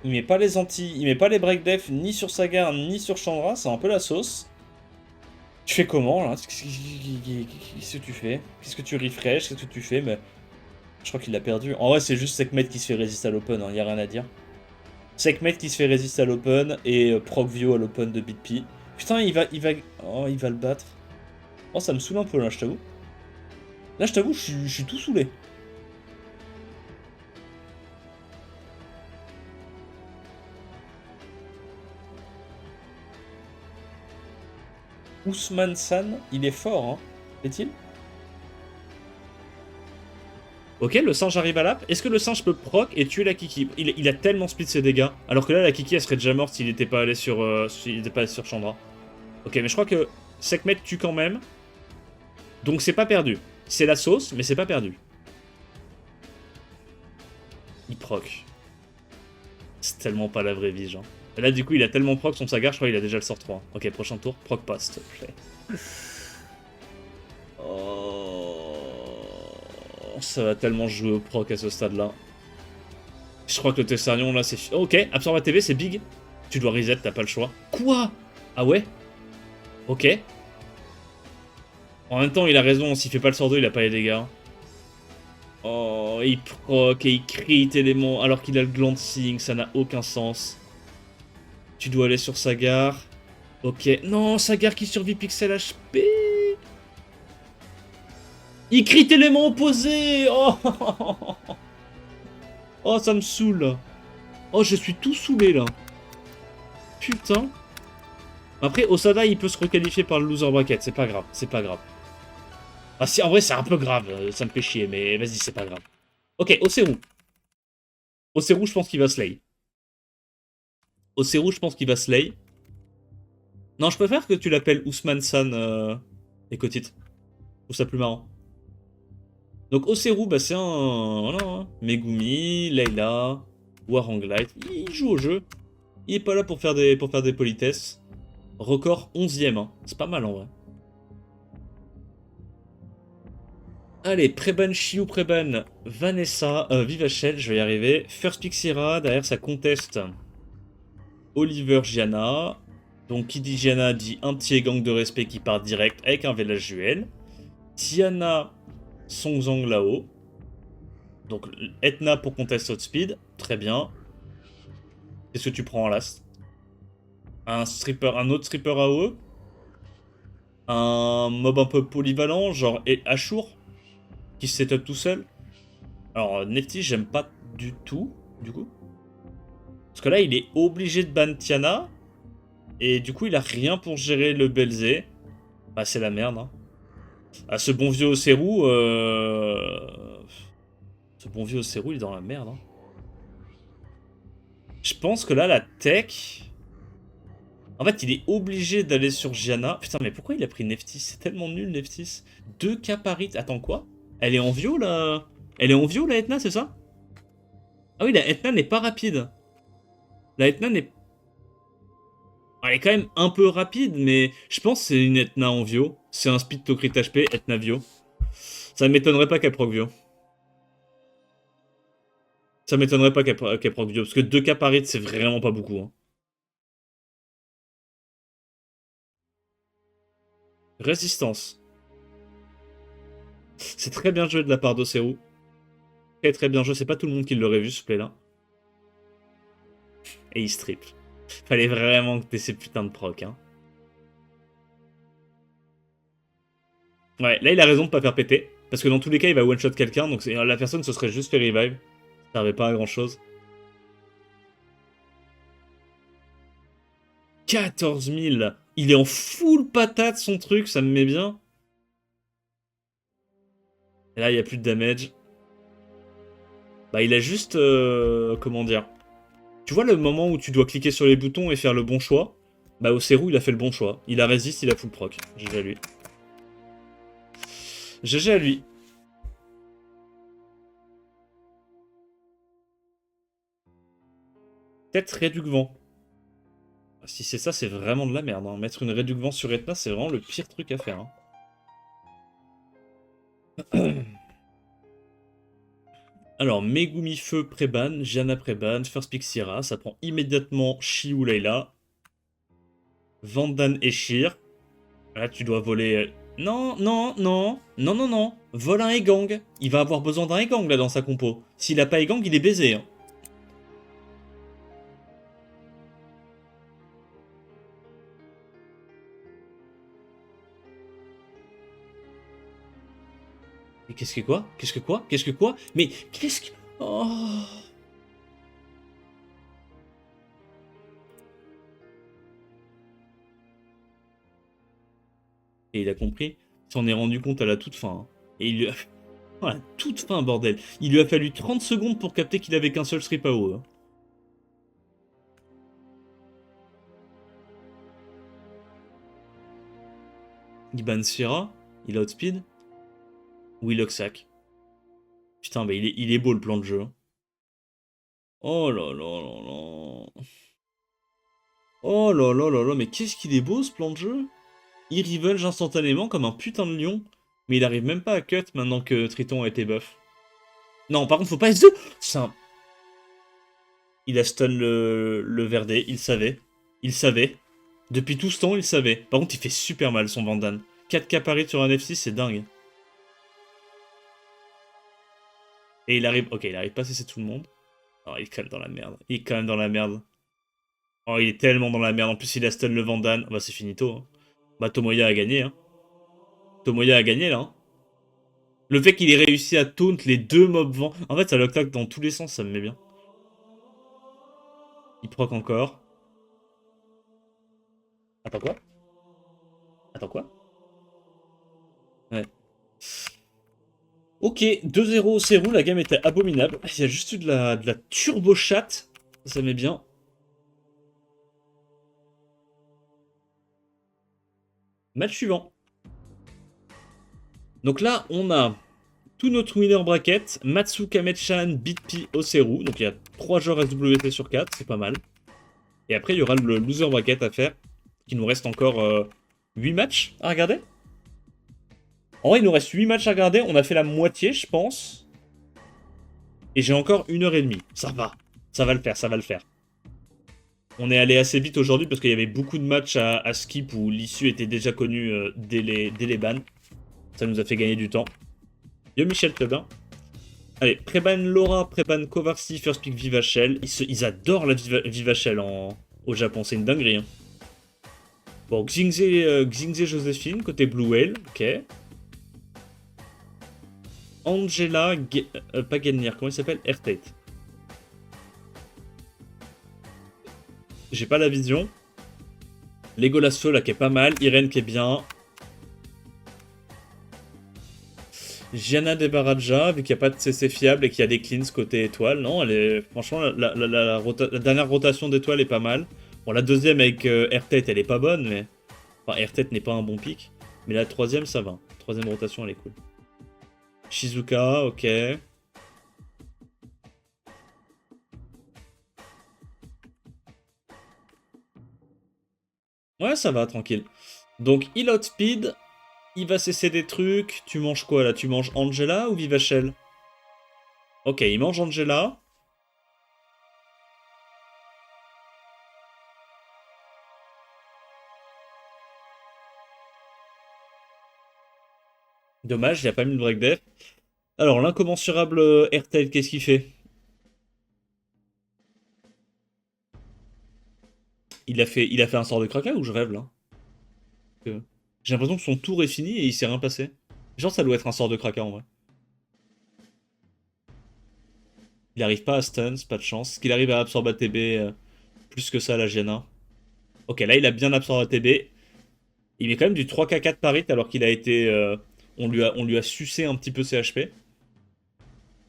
Il met pas les anti... Il met pas les break def ni sur Sagar ni sur Chandra. C'est un peu la sauce. Tu fais comment, là? Qu'est-ce que tu fais? Qu'est-ce que tu refresh? Qu'est-ce que tu fais? Mais... Je crois qu'il a perdu. En vrai, c'est juste Sekhmet qui se fait résister à l'open, hein, y a rien à dire. Sekhmet qui se fait résister à l'open et Procvio à l'open de BitP. Putain, Oh, il va le battre. Oh, ça me saoule un peu, là, je t'avoue. Là, je t'avoue, je suis tout saoulé. Ousmane San, il est fort, hein. Est-il? Ok, le singe arrive à l'app. Est-ce que le singe peut proc et tuer la Kiki? Il a tellement speed ses dégâts. Alors que là, la Kiki, elle serait déjà morte s'il n'était pas allé sur, s'il était pas allé sur Chandra. Ok, mais je crois que Sekhmet tue quand même. Donc c'est pas perdu. C'est la sauce, mais c'est pas perdu. Il proc. C'est tellement pas la vraie vie, genre. Et là, du coup, il a tellement proc son Sagar, je crois qu'il a déjà le sort 3. Ok, prochain tour, proc pas, s'il te plaît. Oh... Ça va tellement jouer au proc à ce stade-là. Je crois que le Tessarion, là, c'est... Oh, ok, absorbe la TV, c'est big. Tu dois reset, t'as pas le choix. Quoi? Ah ouais? Ok. En même temps, il a raison, s'il fait pas le sort 2, il a pas les dégâts. Oh, il proc et il crit élément alors qu'il a le glancing, ça n'a aucun sens. Tu dois aller sur Sagar. Ok. Non, Sagar qui survit pixel HP. Il crit élément opposé. Oh, oh, ça me saoule. Oh, je suis tout saoulé là. Putain. Après, Osada, il peut se requalifier par le loser bracket. C'est pas grave, c'est pas grave. Ah si, en vrai, c'est un peu grave. Ça me fait chier, mais vas-y, c'est pas grave. Ok, Oseru. Oseru, je pense qu'il va slay. Oseru, je pense qu'il va slay. Non, je préfère que tu l'appelles Ousmane-san, Écoutez. Je trouve ça plus marrant. Donc Oseru, bah c'est un... Voilà, hein. Megumi, Layla, Waranglight. Il joue au jeu. Il est pas là pour faire des politesses. Record 11ème, hein. C'est pas mal en vrai. Allez, Preban Chiou, Preban, Vanessa, Vivachel, je vais y arriver. First Pick Syrah, derrière ça conteste Oliver Gianna. Donc qui dit Gianna dit un petit gang de respect qui part direct avec un village Juel. Tiana, Songzang là-haut. Donc Etna pour contest Outspeed, très bien. Qu'est-ce que tu prends en last? Un stripper, un autre stripper AOE? Un mob un peu polyvalent, genre Ashur, qui se setup tout seul? Alors Nefty, j'aime pas du tout, du coup. Parce que là, il est obligé de ban Tiana. Et du coup, il a rien pour gérer le Belzé. Bah, c'est la merde, hein. Ah, ce bon vieux Oseru, ce bon vieux Oseru, il est dans la merde, hein. Je pense que là, la tech... En fait, il est obligé d'aller sur Gianna. Putain, mais pourquoi il a pris Neftis? C'est tellement nul, Neftis. 2 Caparit. Attends, quoi? Elle est en vio, là? Elle est en vio, la Etna, c'est ça? Ah oui, la Etna n'est pas rapide. La Etna n'est... Elle est quand même un peu rapide, mais je pense que c'est une Etna en vio. C'est un speed to crit HP, Etna vio. Ça ne m'étonnerait pas qu'elle proc vio. Ça m'étonnerait pas qu'elle proc vio, parce que 2 Caparit, c'est vraiment pas beaucoup, hein. Résistance. C'est très bien joué de la part d'Oseru. Très très bien joué, c'est pas tout le monde qui l'aurait vu ce play là. Et il strip. Fallait vraiment que t'aies ces putains de proc, hein. Ouais, là il a raison de pas faire péter. Parce que dans tous les cas, il va one-shot quelqu'un, donc la personne se serait juste fait revive. Ça servait pas à grand chose. 14 000. Il est en full patate son truc, ça me met bien. Et là, il n'y a plus de damage. Bah, il a juste... comment dire? Tu vois le moment où tu dois cliquer sur les boutons et faire le bon choix? Bah au Serou, il a fait le bon choix. Il a résiste, il a full proc. GG à lui. GG à lui. Peut-être réduc vent. Si c'est ça, c'est vraiment de la merde. Hein. Mettre une réduc vent sur Etna, c'est vraiment le pire truc à faire. Hein. Alors, Megumi Feu pré-ban, Jana pré-ban, First Pick Sierra, ça prend immédiatement Shi ou Layla. Vandan et Shir. Là, tu dois voler... Non, non, non, non, non, non. Vole un Egang. Il va avoir besoin d'un Egang, là, dans sa compo. S'il a pas Egang, il est baisé. Hein. Mais qu'est-ce que quoi? Qu'est-ce que quoi? Qu'est-ce que quoi? Mais qu'est-ce que... Oh... Et il a compris. Il s'en est rendu compte à la toute fin. Hein. Et il lui a... À la toute fin, bordel. Il lui a fallu 30 secondes pour capter qu'il avait qu'un seul strip AO. Hein. Il ban Sierra. Il outspeed. Ou il Oxac. Putain, bah il est beau le plan de jeu. Hein. Oh là là là là. Oh là là là là, mais qu'est-ce qu'il est beau ce plan de jeu. Il revenge instantanément comme un putain de lion. Mais il arrive même pas à cut maintenant que Triton a été buff. Non, par contre, faut pas S2. C'est un... Il a stun le Verdé, il savait. Il savait. Depuis tout ce temps, il savait. Par contre, il fait super mal son Vandan. 4K pari sur un F6, c'est dingue. Et il arrive... Ok, il arrive pas à cesser tout le monde. Oh, il est quand même dans la merde. Il est quand même dans la merde. Oh, il est tellement dans la merde. En plus, il a stun le Vandan. Bah, c'est finito. Hein. Bah, Tomoya a gagné. Hein. Tomoya a gagné, là. Hein. Le fait qu'il ait réussi à taunt les deux mobs vent... En fait, ça le claque dans tous les sens, ça me met bien. Il proc encore. Attends quoi? Attends quoi? Ouais. Ok, 2-0 au Serou, la game était abominable. Il y a juste eu de la turbo chatte. Ça met bien. Match suivant. Donc là, on a tout notre winner bracket. Matsu, Kamechan, Bitpi, Oseru. Donc il y a 3 joueurs SWT sur 4, c'est pas mal. Et après, il y aura le loser bracket à faire. Il nous reste encore 8 matchs à regarder. En vrai, il nous reste 8 matchs à regarder. On a fait la moitié, je pense. Et j'ai encore 1h30. Ça va. Ça va le faire, ça va le faire. On est allé assez vite aujourd'hui parce qu'il y avait beaucoup de matchs à skip où l'issue était déjà connue dès les bans. Ça nous a fait gagner du temps. Yo Michel Tobin. Allez, Préban Laura, Préban Kovarsi, First Pick Vivachel. Ils adorent la Vivachel au Japon, c'est une dinguerie. Hein. Bon, Xingze Joséphine, côté Blue Whale, ok. Angela, pas Gelnir, comment il s'appelle? Airtate. J'ai pas la vision. Legolas Feu là qui est pas mal, Irene qui est bien. Gianna Debaraja, vu qu'il n'y a pas de CC fiable et qu'il y a des cleans côté étoile, non, elle est... Franchement, la dernière rotation d'étoile est pas mal. Bon, la deuxième avec Airtate, elle est pas bonne, mais... Enfin, Airtate n'est pas un bon pick. Mais la troisième, ça va. Troisième rotation, elle est cool. Shizuka, ok. Ouais, ça va, tranquille. Donc, il outspeed, il va cesser des trucs. Tu manges quoi, là? Tu manges Angela ou Vivachel? Ok, il mange Angela. Dommage, il a pas mis le break def. Alors, l'incommensurable Airtail, qu'est-ce qu'il fait? Il a fait un sort de Kraka ou je rêve, là? J'ai l'impression que son tour est fini et il s'est rien passé. Genre, ça doit être un sort de Kraka, en vrai. Il arrive pas à stun, c'est pas de chance. Est-ce qu'il arrive à absorber ATB plus que ça, la Gianna? Ok, là, il a bien absorbé ATB. Il met quand même du 3K4 par hit alors qu'il a été... on lui a sucé un petit peu ses HP.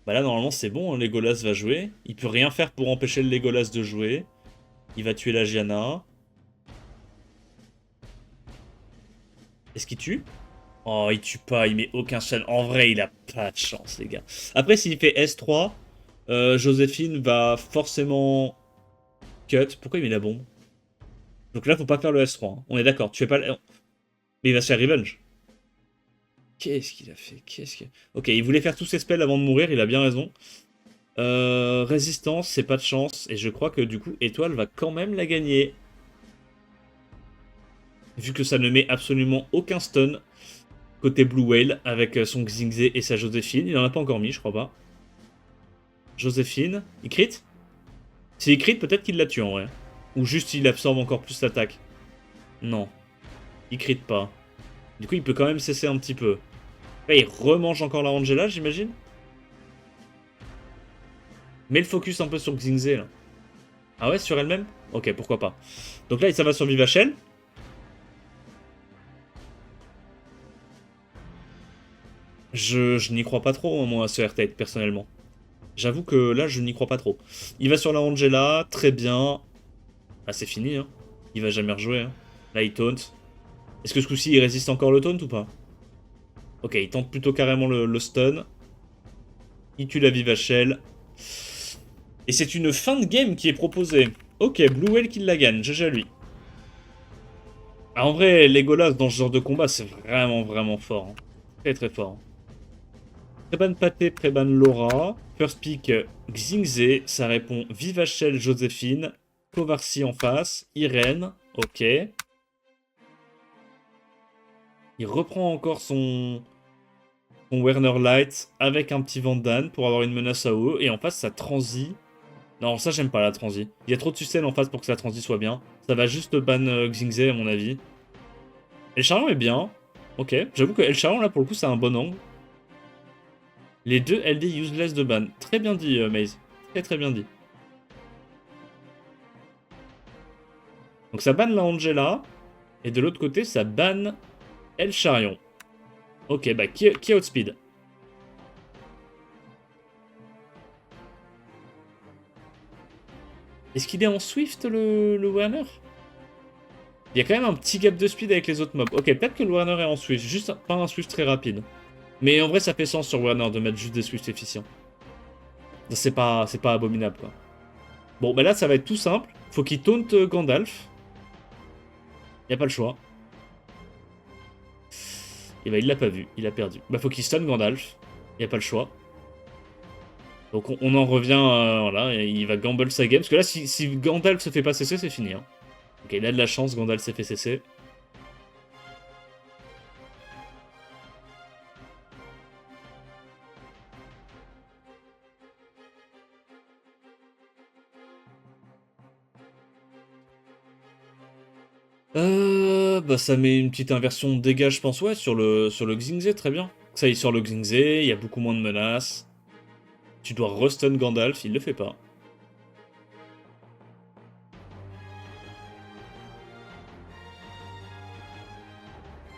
Bah là, normalement, c'est bon, hein, Legolas va jouer. Il peut rien faire pour empêcher le Legolas de jouer. Il va tuer la Gianna. Est-ce qu'il tue? Oh, il tue pas, il met aucun stun. En vrai, il a pas de chance, les gars. Après, s'il fait S3, Joséphine va forcément cut. Pourquoi il met la bombe? Donc là, faut pas faire le S3. Hein. On est d'accord, tu fais pas le... Mais il va se faire revenge. Qu'est-ce qu'il a fait? Ok, il voulait faire tous ses spells avant de mourir, il a bien raison. Résistance, c'est pas de chance. Et je crois que du coup, Étoile va quand même la gagner. Vu que ça ne met absolument aucun stun côté Blue Whale avec son Xingzé et sa Joséphine. Il en a pas encore mis, je crois pas. Joséphine, il crit? S'il crit, peut-être qu'il la tue en vrai. Ou juste il absorbe encore plus l'attaque. Non, il crit pas. Du coup, il peut quand même cesser un petit peu. Là, il remange encore la Angela, j'imagine. Mets le focus un peu sur Xingzé là. Ah ouais, sur elle-même? Ok, pourquoi pas. Donc là, ça va sur Vivachel. Je n'y crois pas trop, moi, à ce R-Tate, personnellement. J'avoue que là, je n'y crois pas trop. Il va sur la Angela, très bien. Ah, c'est fini, hein. Il va jamais rejouer, hein. Là, il taunt. Est-ce que ce coup-ci, il résiste encore le taunt ou pas? Ok, il tente plutôt carrément le stun. Il tue la Vivachel. Et c'est une fin de game qui est proposée. Ok, Blue Whale qui la gagne, GG à lui. Ah, en vrai, Legolas dans ce genre de combat, c'est vraiment, vraiment fort. Hein. Très, très fort. Hein. Préban Paté, Préban Laura. First pick Xingzé. Ça répond Vivachel Joséphine. Kovarsi en face. Irène. Ok. Il reprend encore son Werner Light avec un petit Vandan pour avoir une menace à eau. Et en face, ça transit. Non, ça, j'aime pas la transi. Il y a trop de succès en face pour que la transi soit bien. Ça va juste ban Xingzé, à mon avis. El Charion est bien. Ok. J'avoue que El Charion, là, pour le coup, c'est un bon angle. Les deux LD useless de ban. Très bien dit, Maze. Très très bien dit. Donc ça banne la Angela. Et de l'autre côté, ça banne El Charion. Ok, bah qui outspeed? Est-ce qu'il est en Swift, le Werner? Il y a quand même un petit gap de speed avec les autres mobs. Ok, peut-être que le Werner est en Swift. Juste pas un Swift très rapide. Mais en vrai, ça fait sens sur Werner de mettre juste des Swift efficients. C'est pas abominable, quoi. Bon, bah là, ça va être tout simple. Faut qu'il taunt Gandalf. Y a pas le choix. Et bah, il l'a pas vu. Il a perdu. Bah, faut qu'il stun Gandalf. Y a pas le choix. Donc, on en revient, voilà. Il va gamble sa game. Parce que là, si Gandalf se fait pas cesser, c'est fini. Hein. Ok, il a de la chance. Gandalf s'est fait cesser. Bah ça met une petite inversion de dégâts, je pense, ouais, sur le Xingzé, très bien. Ça y est, sur le Xingzé, il y a beaucoup moins de menaces. Tu dois restun Gandalf, il le fait pas.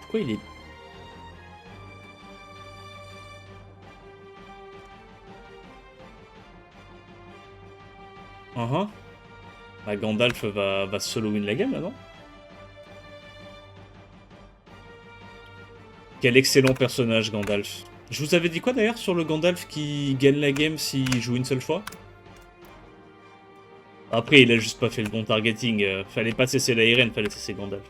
Pourquoi il est... Bah Gandalf va solo win la game, là, non? Quel excellent personnage, Gandalf. Je vous avais dit quoi, d'ailleurs, sur le Gandalf qui gagne la game s'il joue une seule fois? Après, il a juste pas fait le bon targeting. Fallait pas cesser la Irene, fallait cesser Gandalf.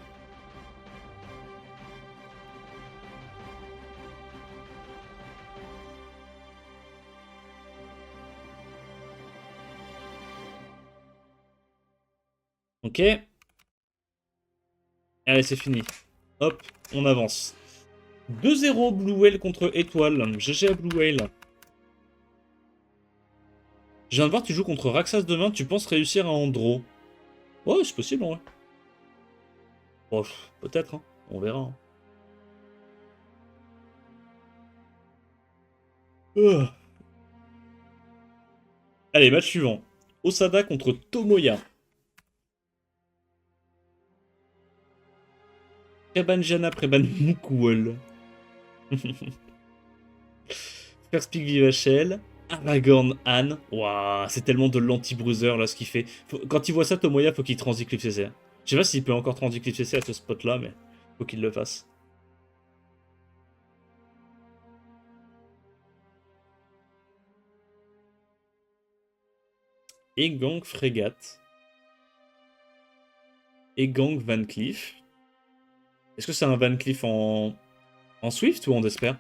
Ok. Allez, c'est fini. Hop, on avance. 2-0 Blue Whale contre Étoile. GG à Blue Whale. Je viens de voir, tu joues contre Raxas demain, tu penses réussir à Andro? Ouais, c'est possible, en vrai. Oh, peut-être, hein. On verra. Hein. Allez, match suivant. Osada contre Tomoya. Prebanjana Preban Mukuol. First pick Vivachel. Aragorn Anne. Waouh, c'est tellement de l'anti-bruiser là ce qu'il fait. Quand il voit ça, Tomoya, faut qu'il transit Cliff CC. Je sais pas s'il peut encore transit Cliff CC à ce spot là, mais faut qu'il le fasse. et Gang Frégate. Et Gang Van Cleef. Est-ce que c'est un Van Cleef en Swift ou en Despair?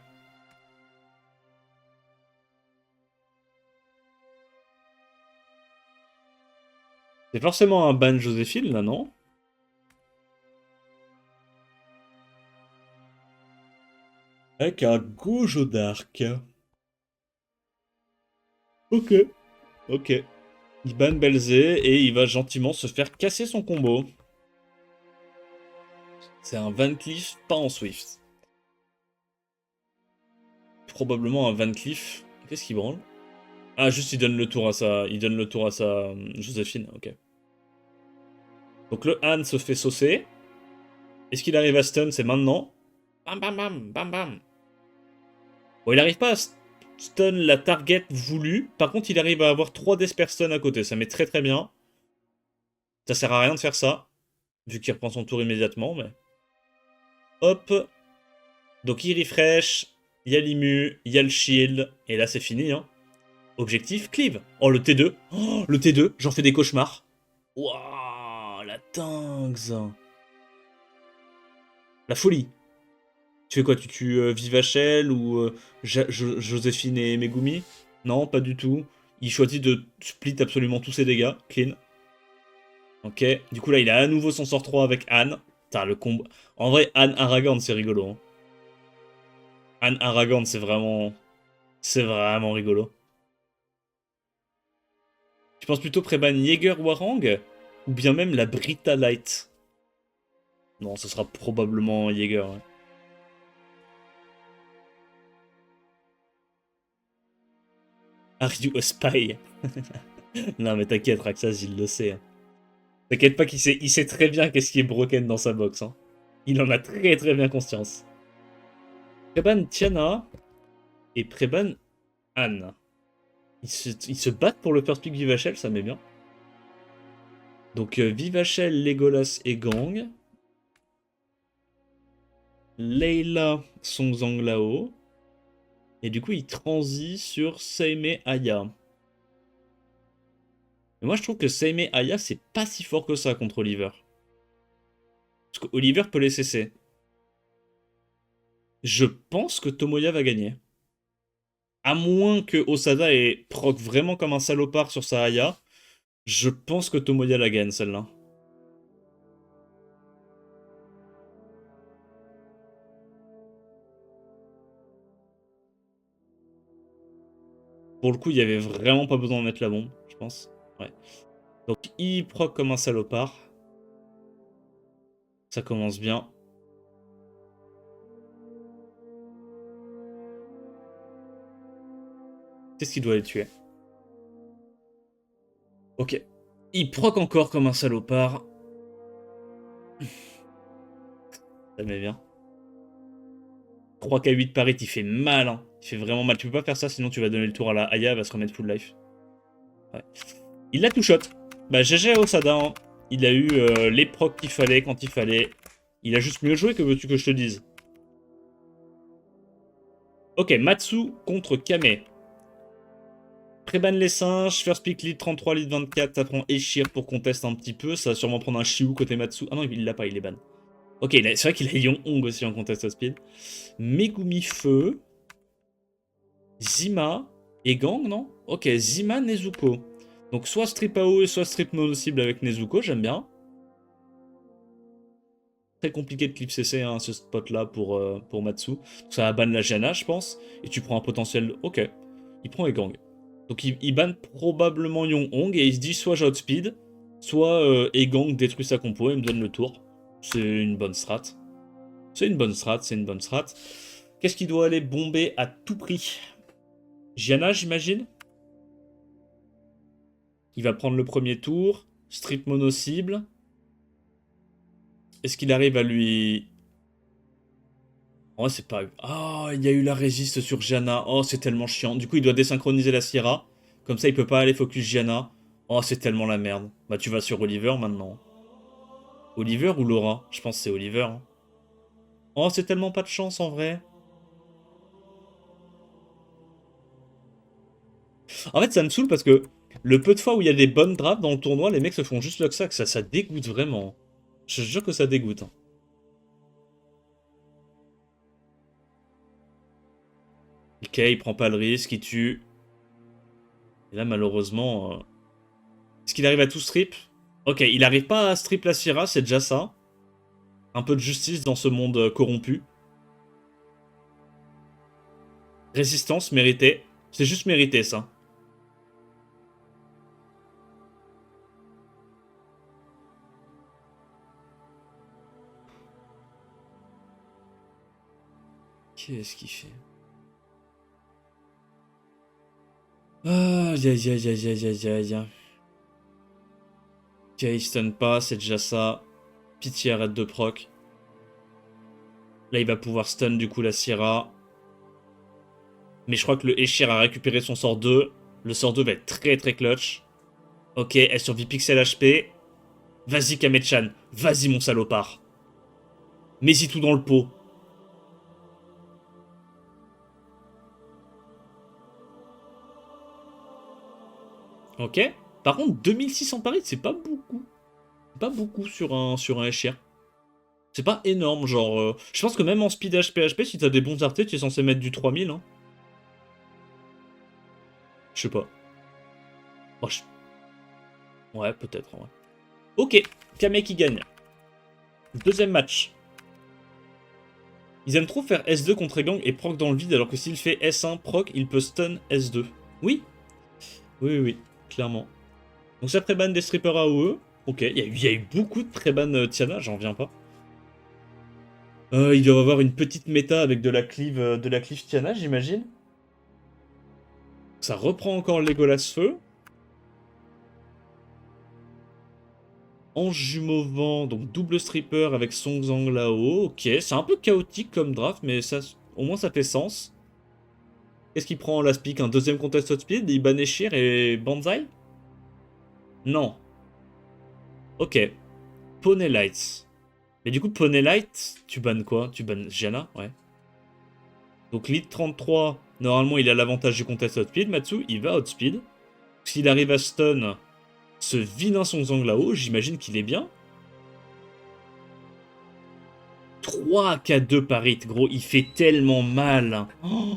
C'est forcément un ban Joséphine, là, non? Avec un Gojo Dark. Ok. Ok. Il ban Belzé et il va gentiment se faire casser son combo. C'est un Van Cleef pas en Swift. Probablement un Van Cleef. Qu'est-ce qu'il branle? Ah, juste il donne le tour à sa... Il donne le tour à sa Joséphine, ok. Donc le Han se fait saucer. Est-ce qu'il arrive à stun? C'est maintenant. Bam bam bam, bam bam. Bon, il arrive pas à stun la target voulue. Par contre, il arrive à avoir 3 Desper stun à côté. Ça met très très bien. Ça sert à rien de faire ça. Vu qu'il reprend son tour immédiatement, mais... Hop. Donc il refresh. Il y a l'immu. Il y a le shield. Et là, c'est fini, hein. Objectif, cleave. Oh, le T2. Oh, le T2. J'en fais des cauchemars. Waouh, la dingue. La folie. Tu fais quoi? Tu tues Vivachel ou Joséphine et Megumi? Non, pas du tout. Il choisit de split absolument tous ses dégâts. Clean. Ok. Du coup, là, il a à nouveau son sort 3 avec Anne. Putain, le combo. En vrai, Anne Aragorn, c'est rigolo. Hein. Anne Aragorn, c'est vraiment... C'est vraiment rigolo. Tu penses plutôt Préban Jaeger Warang? Ou bien même la Brita Light? Non, ce sera probablement Jaeger. Ouais. Are you a spy? Non, mais t'inquiète, Raxas, il le sait. Hein. T'inquiète pas il sait très bien qu'est-ce qui est broken dans sa box. Hein. Il en a très très bien conscience. Preban Tiana et Preban Anne. Ils se battent pour le first pick Vivachel, ça m'est bien. Donc Vivachel, Legolas et Gang. Leila, Song Zhang Lao. Et du coup, il transit sur Seime Aya. Mais moi, je trouve que Seime Aya, c'est pas si fort que ça contre Oliver. Parce qu'Oliver peut les cesser. Je pense que Tomoya va gagner. À moins que Osada ait proc vraiment comme un salopard sur sa Aya, je pense que Tomoya la gagne, celle-là. Pour le coup, il y avait vraiment pas besoin de mettre la bombe, je pense. Ouais. Donc, il proc comme un salopard. Ça commence bien. Qu'est-ce qu'il doit les tuer? Ok. Il proc encore comme un salopard. Ça met bien. 3k8 par hit, il fait mal. Hein. Il fait vraiment mal. Tu peux pas faire ça, sinon tu vas donner le tour à la Aya, elle va se remettre full life. Ouais. Il l'a two-shot. Bah, GG à Osada. Hein. Il a eu les procs qu'il fallait quand il fallait. Il a juste mieux joué, que veux-tu que je te dise? Ok, Matsu contre Kame. Préban les singes, first pick lead 33, lead 24, ça prend Eshir pour qu'on teste un petit peu, ça va sûrement prendre un Shiu côté Matsu. Ah non, il l'a pas, il est ban. Ok, c'est vrai qu'il a Yon Hong aussi en contest à speed. Megumi Feu, Zima et Gang, non? Ok, Zima, Nezuko. Donc soit strip AO et soit strip mono-cible avec Nezuko, j'aime bien. Très compliqué de clip CC hein, ce spot là pour Matsu. Ça va ban la Gianna, je pense. Et tu prends un potentiel. Ok. Il prend les gangs. Donc il ban probablement Yong Hong et il se dit soit j'outspeed, soit Egang détruit sa compo et me donne le tour. C'est une bonne strat. C'est une bonne strat, c'est une bonne strat. Qu'est-ce qu'il doit aller bomber à tout prix? Gianna, j'imagine. Il va prendre le premier tour. Strip mono cible. Est-ce qu'il arrive à lui... Oh, c'est pas... Ah, il y a eu la résiste sur Gianna. Oh, c'est tellement chiant. Du coup, il doit désynchroniser la Sierra. Comme ça, il peut pas aller focus Gianna. Oh, c'est tellement la merde. Bah, tu vas sur Oliver maintenant. Oliver ou Laura? Je pense que c'est Oliver. Hein. Oh, c'est tellement pas de chance en vrai. En fait, ça me saoule parce que Le peu de fois où il y a des bonnes drafts dans le tournoi, les mecs se font juste Luxac, ça dégoûte vraiment. Je te jure que ça dégoûte. Hein. Ok, il prend pas le risque, il tue. Et là, malheureusement... Est-ce qu'il arrive à tout strip? Ok, il arrive pas à strip la Syrah, c'est déjà ça. Un peu de justice dans ce monde corrompu. Résistance méritée. C'est juste mérité, ça. Qu'est-ce qu'il fait? Aïe aïe aïe aïe aïe aïe aïe. Ok, il stun pas, c'est déjà ça. Pitié, arrête de proc. Là, il va pouvoir stun du coup la Syrah. Mais je crois que le Eshir a récupéré son sort 2. Le sort 2 va être très très clutch. Ok, elle survit pixel HP. Vas-y Kamechan, vas-y mon salopard. Mets-y tout dans le pot. Ok. Par contre, 2600 paris, c'est pas beaucoup. Pas beaucoup sur un Eshir. C'est pas énorme, genre... Je pense que même en speed HP, si t'as des bons artés, tu es censé mettre du 3000. Hein. Je sais pas. Oh, ouais, peut-être, ouais. Ok, Kame qui gagne. Deuxième match. Ils aiment trop faire S2 contre Egang et proc dans le vide, alors que s'il fait S1 proc, il peut stun S2. Oui. Oui, oui, clairement. Donc ça pré-ban des strippers AOE. Ok, il y a eu beaucoup de pré-ban Tiana, j'en reviens pas. Il doit avoir une petite méta avec de la cleave Tiana, j'imagine. Ça reprend encore le Legolas Feu. Ange jumeau vent, donc double stripper avec Song Zhang là-haut. Ok, c'est un peu chaotique comme draft, mais ça, au moins ça fait sens. Qu'est-ce qu'il prend en last pick? Un deuxième contest hot speed, Ibaneshir et Banzai? Non. Ok. Poney Lights. Mais du coup, Poney Light, tu bannes quoi? Tu bannes Gianna? Ouais. Donc lead 33, normalement il a l'avantage du contest hot speed. Matsu, il va hot speed. S'il arrive à stun ce vilain Song Zhang là-haut, j'imagine qu'il est bien. 3K2 par hit, gros, il fait tellement mal. Oh,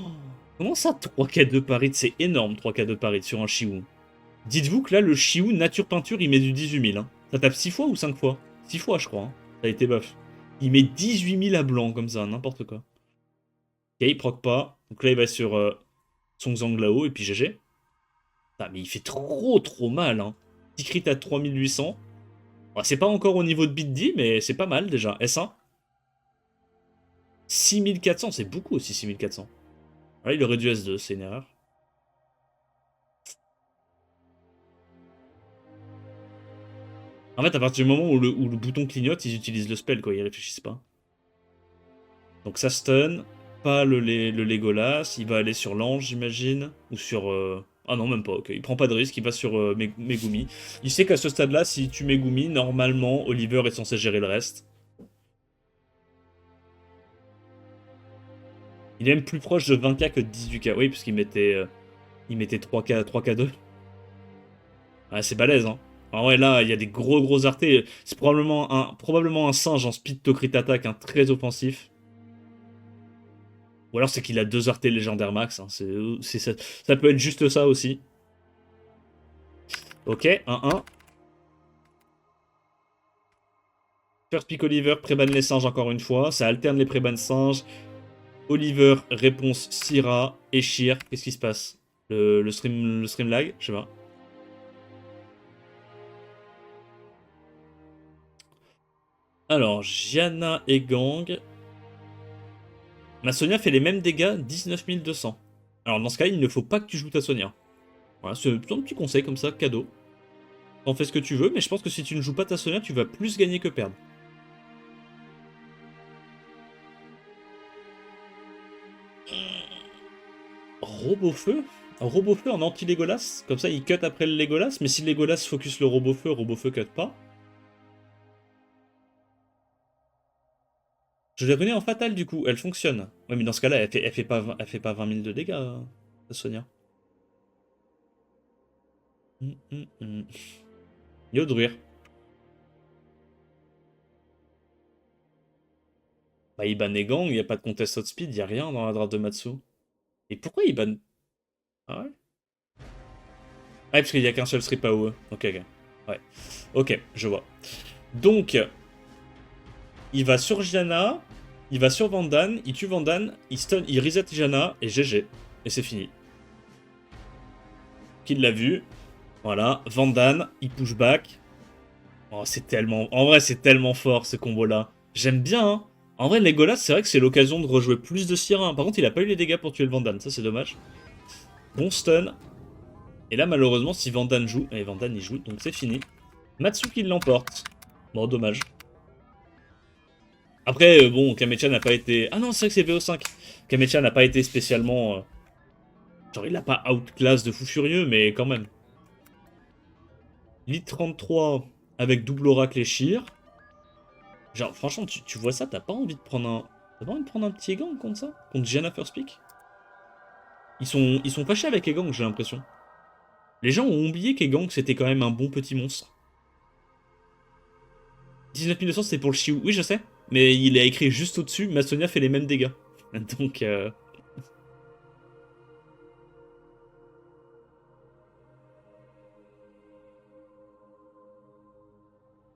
comment ça 3K2 par hit? C'est énorme 3K2 par hit sur un Shiwu. Dites-vous que là, le Shiwu nature peinture, il met du 18 000. Hein. Ça tape 6 fois ou 5 fois? 6 fois, je crois. Hein. Ça a été buff. Il met 18 000 à blanc, comme ça, n'importe quoi. Ok, il proc pas. Donc là, il va sur Song Zhang là-haut, et puis GG. Ah, mais il fait trop mal. Hein. 10 crit à 3800. Ah, c'est pas encore au niveau de BitD, mais c'est pas mal déjà. S1. 6400, c'est beaucoup aussi 6400. Ouais, il aurait dû S2, c'est une erreur. En fait, à partir du moment où le bouton clignote, ils utilisent le spell, quoi, ils réfléchissent pas. Donc ça stun, pas le Legolas, il va aller sur l'ange, j'imagine, ou sur... Ah non, même pas, ok, il prend pas de risque, il va sur Megumi. Il sait qu'à ce stade-là, si tu Megumi, normalement, Oliver est censé gérer le reste. Il est même plus proche de 20k que de 18k, oui, parce qu'il mettait 3k, 3k2. Ah, c'est balèze, hein. Ah ouais, là, il y a des gros artés. C'est probablement un singe en speed to crit attack, hein, très offensif. Ou alors c'est qu'il a 2 artés légendaires max. Hein. Ça peut être juste ça aussi. Ok, 1-1. First pick Oliver, préban les singes encore une fois. Ça alterne les préban singes. Oliver, réponse Syrah, Eshir. Qu'est-ce qui se passe le stream lag? Je sais pas. Alors, Gianna et Gang. Ma Sonia fait les mêmes dégâts, 19 200. Alors dans ce cas, il ne faut pas que tu joues ta Sonia. Voilà, c'est un petit conseil comme ça, cadeau. T'en fais ce que tu veux, mais je pense que si tu ne joues pas ta Sonia, tu vas plus gagner que perdre. Robot-feu? Robot-feu en anti-Legolas? Comme ça, il cut après le Legolas, mais si Legolas focus le robot-feu cut pas. Je l'ai revenue en fatal du coup, elle fonctionne. Ouais, mais dans ce cas-là, elle fait pas 20 000 de dégâts, ta Sonia. Yodruir. Bah, il ban Negang, il n'y a pas de contest outspeed, il n'y a rien dans la draft de Matsu. Et pourquoi il ban... Ah ouais? Ah, parce qu'il n'y a qu'un seul strip AOE. Ok, ok. Ouais. Ok, je vois. Donc, il va sur Janna, il va sur Vandan, il tue Vandan, il stun, il reset Janna, et GG. Et c'est fini. Qu'il l'a vu. Voilà, Vandan, il push back. Oh, c'est tellement... En vrai, c'est tellement fort, ce combo-là. J'aime bien, hein. En vrai, Legolas, c'est vrai que c'est l'occasion de rejouer plus de Syrin. Par contre, il a pas eu les dégâts pour tuer le Vandan, ça c'est dommage. Bon stun. Et là, malheureusement, si Vandan joue... Et Vandan, il joue, donc c'est fini. Matsu qui l'emporte. Bon, dommage. Après, bon, Kamecha n'a pas été... Ah non, c'est vrai que c'est VO5. Kamecha n'a pas été spécialement... Genre, il n'a pas outclass de fou furieux, mais quand même. Lit 33 avec double oracle et Shir. Genre, franchement, tu vois ça, t'as pas envie de prendre un... T'as pas envie de prendre un petit Egang contre ça? Contre Gianna First Pick? Ils sont fâchés avec Egang, j'ai l'impression. Les gens ont oublié qu'Egang, c'était quand même un bon petit monstre. 19 900, c'était pour le Shiu. Oui, je sais. Mais il a écrit juste au-dessus, Masonia fait les mêmes dégâts. Donc...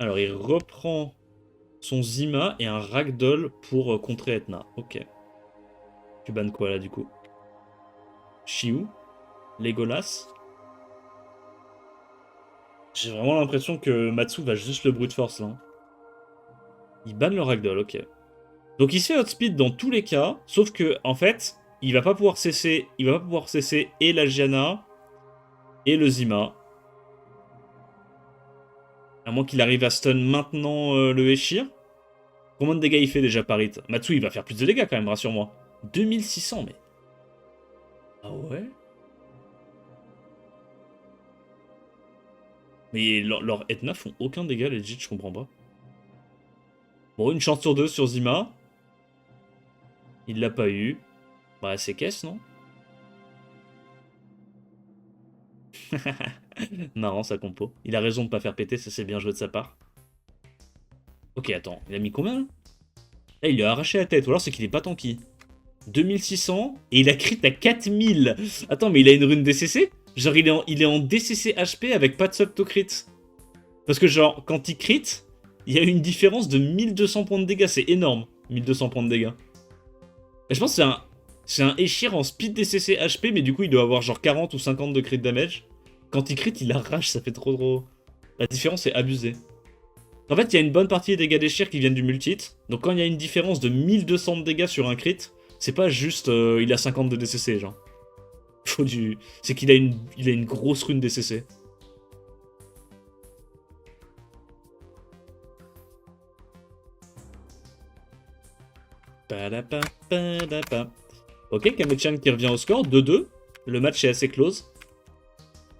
Alors, il reprend son Zima et un Ragdoll pour contrer Etna. Ok. Tu bannes quoi, là, du coup? Shiu? Legolas? J'ai vraiment l'impression que Matsu va juste le brute force, là. Il banne le Ragdoll, ok. Donc il se fait outspeed dans tous les cas, sauf que, en fait, il va pas pouvoir cesser et la Gianna et le Zima. À moins qu'il arrive à stun maintenant le Eshir. Combien de dégâts il fait déjà par hit? Matsu, il va faire plus de dégâts quand même, rassure-moi. 2600, mais... Ah ouais? Mais leurs Etna font aucun dégât, legit, je comprends pas. Bon, une chance sur deux sur Zima. Il l'a pas eu. Bah, c'est caisse, non? Marrant, sa compo. Il a raison de pas faire péter, ça c'est bien joué de sa part. Ok, attends, il a mis combien là? Là, il lui a arraché la tête, ou alors c'est qu'il est pas tanky. 2600, et il a crit à 4000. Attends, mais il a une rune DCC? Genre, il est en DCC HP avec pas de sub-to-crit. Parce que genre, quand il crit, il y a une différence de 1200 points de dégâts, c'est énorme. 1200 points de dégâts. Et je pense que c'est un Eshir en speed DCC HP, mais du coup, il doit avoir genre 40 ou 50 de crit damage. Quand il crit, il arrache, ça fait trop... La différence est abusée. En fait, il y a une bonne partie des dégâts d'Eshir qui viennent du multi-hit. Donc quand il y a une différence de 1200 de dégâts sur un crit, c'est pas juste il a 50 de DCC, genre. Faut du... C'est qu'il a une grosse rune DCC. Ok, Kamechan qui revient au score, 2-2. Le match est assez close.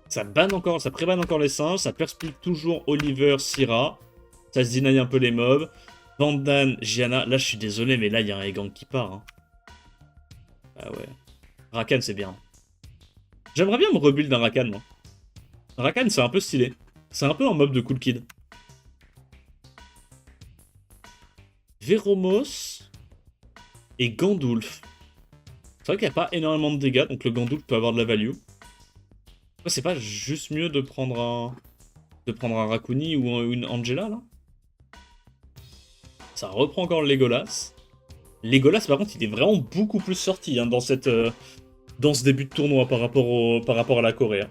Ça pré-banne encore les singes, ça perspire toujours Oliver, Syrah. Ça se deny un peu les mobs. Vandan, Gianna. Là, je suis désolé, mais là, il y a un Egang qui part. Hein. Ah ouais. Rakan, c'est bien. J'aimerais bien me rebuild d'un Rakan, moi. Rakan, c'est un peu stylé. C'est un peu un mob de cool kid. Veromos et Gandulf. C'est vrai qu'il n'y a pas énormément de dégâts, donc le Gandulf peut avoir de la value. C'est pas juste mieux de prendre un Rakuni ou une Angela, là? Ça reprend encore le Legolas. Legolas, par contre, il est vraiment beaucoup plus sorti hein, dans ce début de tournoi par rapport à la Corée. Hein.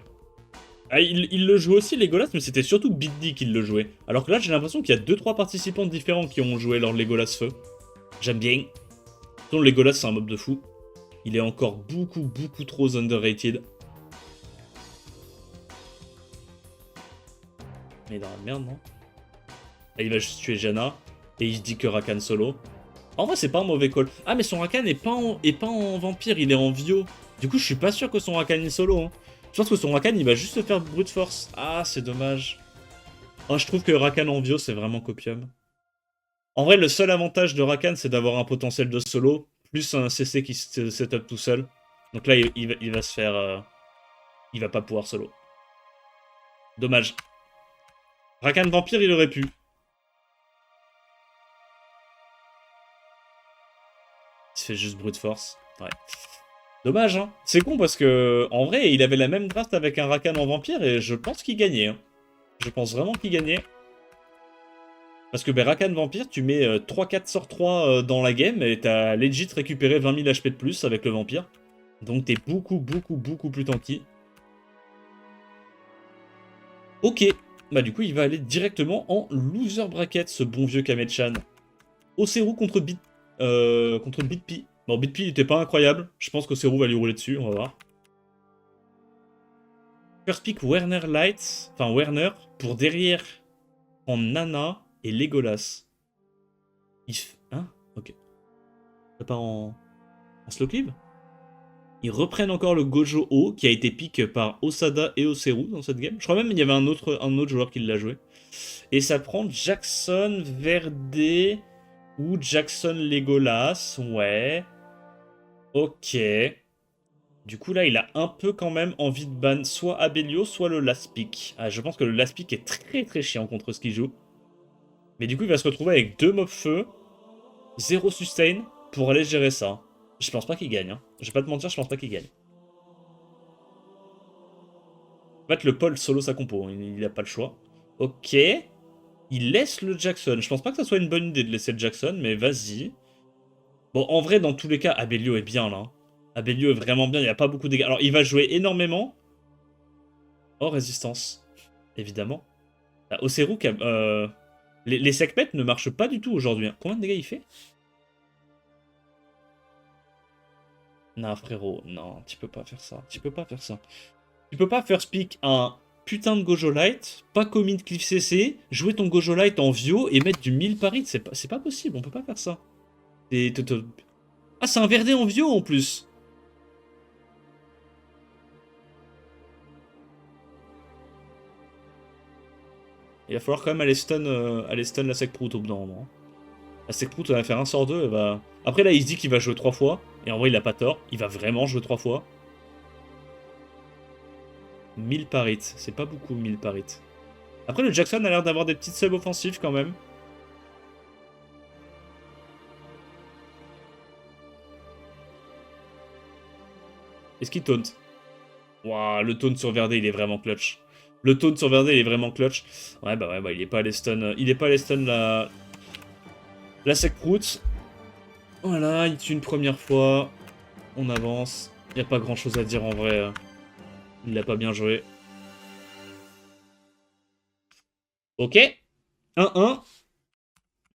Ah, il le joue aussi, Legolas, mais c'était surtout Biddy qui le jouait. Alors que là, j'ai l'impression qu'il y a 2-3 participants différents qui ont joué leur Legolas feu. J'aime bien. Sinon, Legolas, c'est un mob de fou. Il est encore beaucoup trop underrated. Mais dans la merde, non? Là, il va juste tuer Janna. Et il se dit que Rakan solo. En vrai, c'est pas un mauvais call. Ah, mais son Rakan est pas en vampire, il est en Vio. Du coup, je suis pas sûr que son Rakan est solo. Hein. Je pense que son Rakan, il va juste se faire brute force. Ah, c'est dommage. Oh, je trouve que Rakan en Vio, c'est vraiment copium. En vrai, le seul avantage de Rakan, c'est d'avoir un potentiel de solo, plus un CC qui se setup tout seul. Donc là, il va se faire... il va pas pouvoir solo. Dommage. Rakan Vampire, il aurait pu. Il se fait juste brute force. Ouais. Dommage, hein. C'est con parce que, en vrai, il avait la même draft avec un Rakan en Vampire et je pense qu'il gagnait. Hein. Je pense vraiment qu'il gagnait. Parce que ben, Rakan Vampire, tu mets 3-4 sort 3 dans la game et t'as legit récupéré 20 000 HP de plus avec le Vampire. Donc t'es beaucoup plus tanky. Ok. Bah du coup, il va aller directement en loser bracket, ce bon vieux Kamet-chan. Oseru contre Bitpi. Bon, Bitpi, il était pas incroyable. Je pense qu'Oseru va lui rouler dessus, on va voir. First pick Werner Light, enfin Werner, pour derrière en Nana et Legolas. Hein? Ok. Ça part en slow cleave. Ils reprennent encore le Gojo O, qui a été pick par Osada et Oseru dans cette game. Je crois même qu'il y avait un autre joueur qui l'a joué. Et ça prend Jackson Verde ou Jackson Legolas. Ouais. Ok. Du coup, là, il a un peu quand même envie de ban soit Abelio, soit le last pick. Ah, je pense que le last pick est très chiant contre ce qu'il joue. Mais du coup, il va se retrouver avec 2 mobs feu, 0 sustain pour aller gérer ça. Je pense pas qu'il gagne. Hein. Je vais pas te mentir, je pense pas qu'il gagne. En fait, le Paul solo sa compo, il a pas le choix. Ok. Il laisse le Jackson. Je pense pas que ça soit une bonne idée de laisser le Jackson, mais vas-y. Bon, en vrai, dans tous les cas, Abelio est bien là. Abelio est vraiment bien, il n'y a pas beaucoup de dégâts. Alors, il va jouer énormément. Oh, résistance. Évidemment. Ah, Oseru, les segments ne marchent pas du tout aujourd'hui. Hein. Combien de dégâts il fait? Non, frérot, non, tu peux pas faire ça. Tu peux pas faire ça. Tu peux pas faire speak un putain de Gojo Light, pas commit Cliff CC, jouer ton Gojo Light en Vio et mettre du 1000 paris. C'est pas possible, on peut pas faire ça. Ah, c'est un Verdé en Vio en plus. Il va falloir quand même aller stun la Sekprout au bout d'un moment. La Sekprout, elle va faire un sort 2, elle va... Après là, il se dit qu'il va jouer 3 fois, et en vrai, il a pas tort, il va vraiment jouer 3 fois. 1000 parit, c'est pas beaucoup 1000 parit. Après, le Jackson a l'air d'avoir des petites subs offensives quand même. Est-ce qu'il taunt? Waouh, le taunt sur Verdé, il est vraiment clutch. Le taunt sur Verdé, il est vraiment clutch. Ouais, bah, il est pas allé stun, la Sekprout. Voilà, il tue une première fois. On avance. Il n'y a pas grand chose à dire en vrai. Il l'a pas bien joué. Ok. 1-1.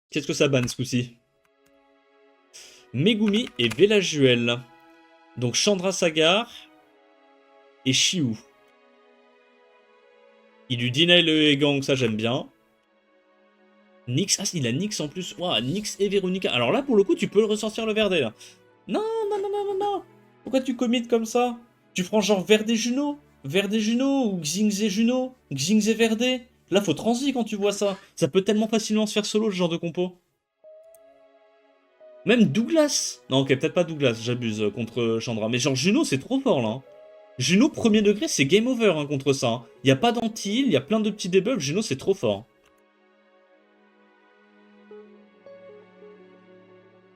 Qu'est-ce que ça banne ce coup-ci? Megumi et Velajuel. Donc Chandra Sagar et Shiu. Il lui deny le gang, ça j'aime bien. Nyx, ah il a Nyx en plus. Ouah, Nyx et Veronica. Alors là pour le coup tu peux le ressortir le Verdé là. Non. Pourquoi tu commits comme ça? Tu prends genre Verdé Juno ou Xingzé Juno, Xingzé Verdé. Là faut transi quand tu vois ça. Ça peut tellement facilement se faire solo ce genre de compo. Même Douglas. Non ok peut-être pas Douglas, j'abuse contre Chandra. Mais genre Juno c'est trop fort là. Hein. Juno premier degré c'est game over hein, contre ça. Hein. Y a pas d'anti, il y a plein de petits debuffs. Juno c'est trop fort.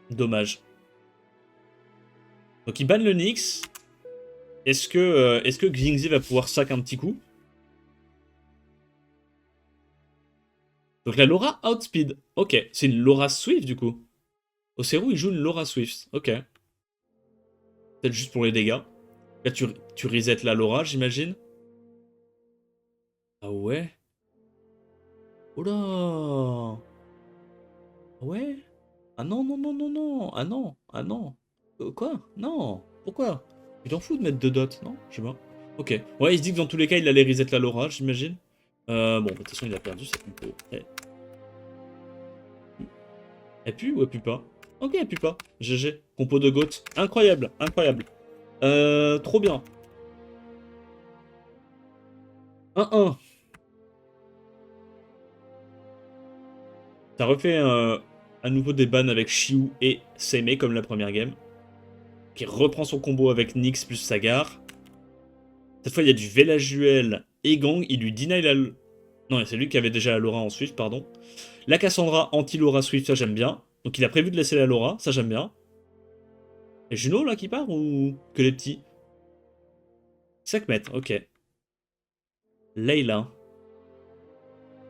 Dommage. Donc il banne le Nyx. Est-ce que Xingzi va pouvoir sac un petit coup? Donc la Laura outspeed. Ok, c'est une Laura Swift du coup. Oseru il joue une Laura Swift. Ok. Peut-être juste pour les dégâts. Là tu reset la Laura j'imagine. Ah ouais. Oh là. Ah ouais. Ah non. Ah non. Quoi? Non. Pourquoi? Tu t'en fous de mettre 2 dots, non? Je sais pas. Ok. Ouais, il se dit que dans tous les cas, il allait reset la Laura, j'imagine. Bon, de toute façon, il a perdu cette compo. Elle pue ou elle pue pas? Ok, elle pue pas. GG. Compo de GOAT. Incroyable. Trop bien. 1-1. T'as refait à nouveau des bans avec Shiu et Seimei comme la première game. Qui reprend son combo avec Nyx plus Sagar. Cette fois, il y a du Velajuel et Gang, il lui deny la... Non, c'est lui qui avait déjà la Laura en Swift, pardon. La Cassandra anti-Laura Swift, ça j'aime bien. Donc il a prévu de laisser la Laura, ça j'aime bien. Et Juno là qui part ou que les petits? 5 mètres, ok. Layla.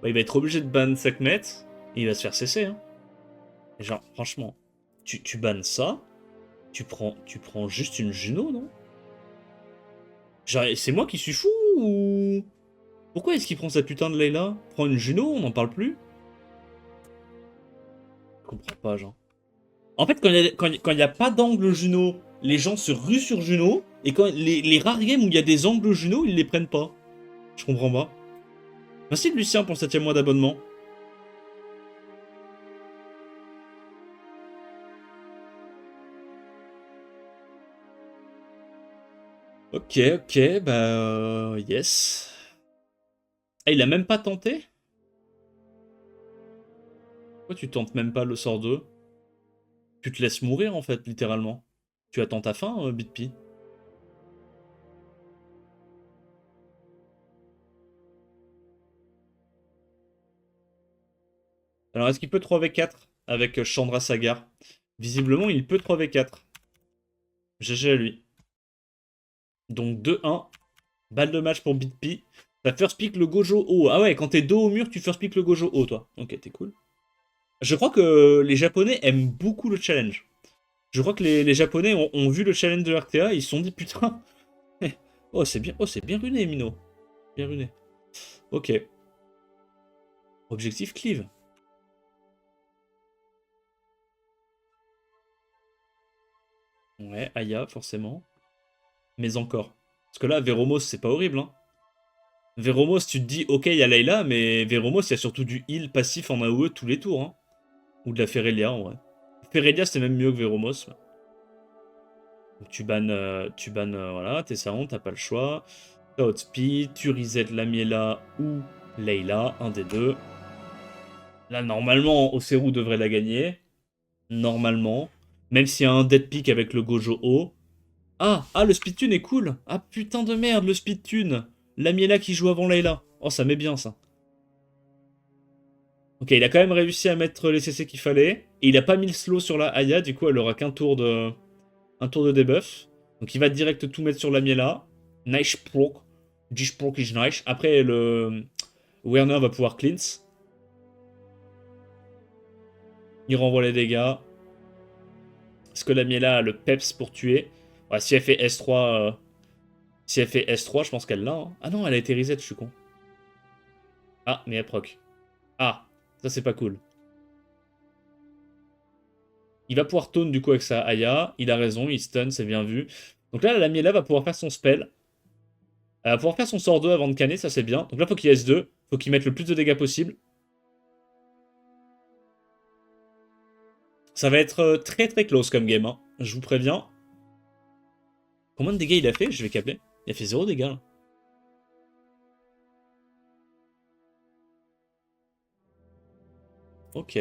Bah, il va être obligé de ban 5 mètres et il va se faire cesser. Hein. Et genre, franchement, tu bannes ça, tu prends juste une Juno, non? Genre, c'est moi qui suis fou ou... Pourquoi est-ce qu'il prend cette putain de Layla? Prends une Juno, on n'en parle plus? Je comprends pas, genre. En fait, quand il y a pas d'angle Juno, les gens se ruent sur Juno, et quand les rares games où il y a des angles Juno, ils les prennent pas. Je comprends pas. Merci de Lucien pour le 7ème mois d'abonnement. Ok, ok, bah... yes. Ah, il a même pas tenté? Pourquoi tu tentes même pas le sort 2? Tu te laisses mourir, en fait, littéralement. Tu attends ta fin, Bitpi. Alors, est-ce qu'il peut 3v4 avec Chandra Sagar? Visiblement, il peut 3v4. GG à lui. Donc 2-1. Balle de match pour Bitpi. T'as first pick le Gojo haut. Ah ouais, quand t'es dos au mur, tu first pick le Gojo haut, toi. Ok, t'es cool. Je crois que les Japonais aiment beaucoup le challenge. Je crois que les Japonais ont vu le challenge de RTA et ils se sont dit putain. Oh, c'est bien runé, Mino. Bien runé. Ok. Objectif cleave. Ouais, Aya, forcément. Mais encore. Parce que là, Veromos, c'est pas horrible, hein. Veromos, tu te dis, ok, il y a Layla, mais Veromos, il y a surtout du heal passif en AOE tous les tours, hein. Ou de la Ferelia, en vrai. Ferelia, c'est même mieux que Veromos. Ouais. Donc, tu bannes, voilà, t'es Saon, t'as pas le choix. T'as Outspeed, tu reset Lamiela ou Layla, un des deux. Là, normalement, Oseru devrait la gagner. Normalement. Même s'il y a un dead pick avec le Gojo haut. Ah, le speed tune est cool. Ah, putain de merde, le speed tune. Lamiela qui joue avant Layla. Oh, ça met bien, ça. Ok, il a quand même réussi à mettre les CC qu'il fallait. Et il a pas mis le slow sur la Aya, du coup, elle aura qu'un tour de... Un tour de debuff. Donc il va direct tout mettre sur Lamiela. Nice proc. Dish proc is nice. Après, le... Werner va pouvoir cleanse. Il renvoie les dégâts. Est-ce que Lamiela a le peps pour tuer? Ouais, si elle fait S3... Si elle fait S3, je pense qu'elle l'a. Hein. Ah non, elle a été reset, je suis con. Ah, mais elle proc. Ah, ça c'est pas cool. Il va pouvoir taunt du coup avec sa Aya. Il a raison, il stun, c'est bien vu. Donc là, la Lamiela va pouvoir faire son spell. Elle va pouvoir faire son sort 2 avant de canner, ça c'est bien. Donc là, faut qu'il S2. Faut qu'il mette le plus de dégâts possible. Ça va être très très close comme game, hein. Je vous préviens. Combien de dégâts il a fait? Je vais capter. Il a fait 0 dégâts. Là. Ok.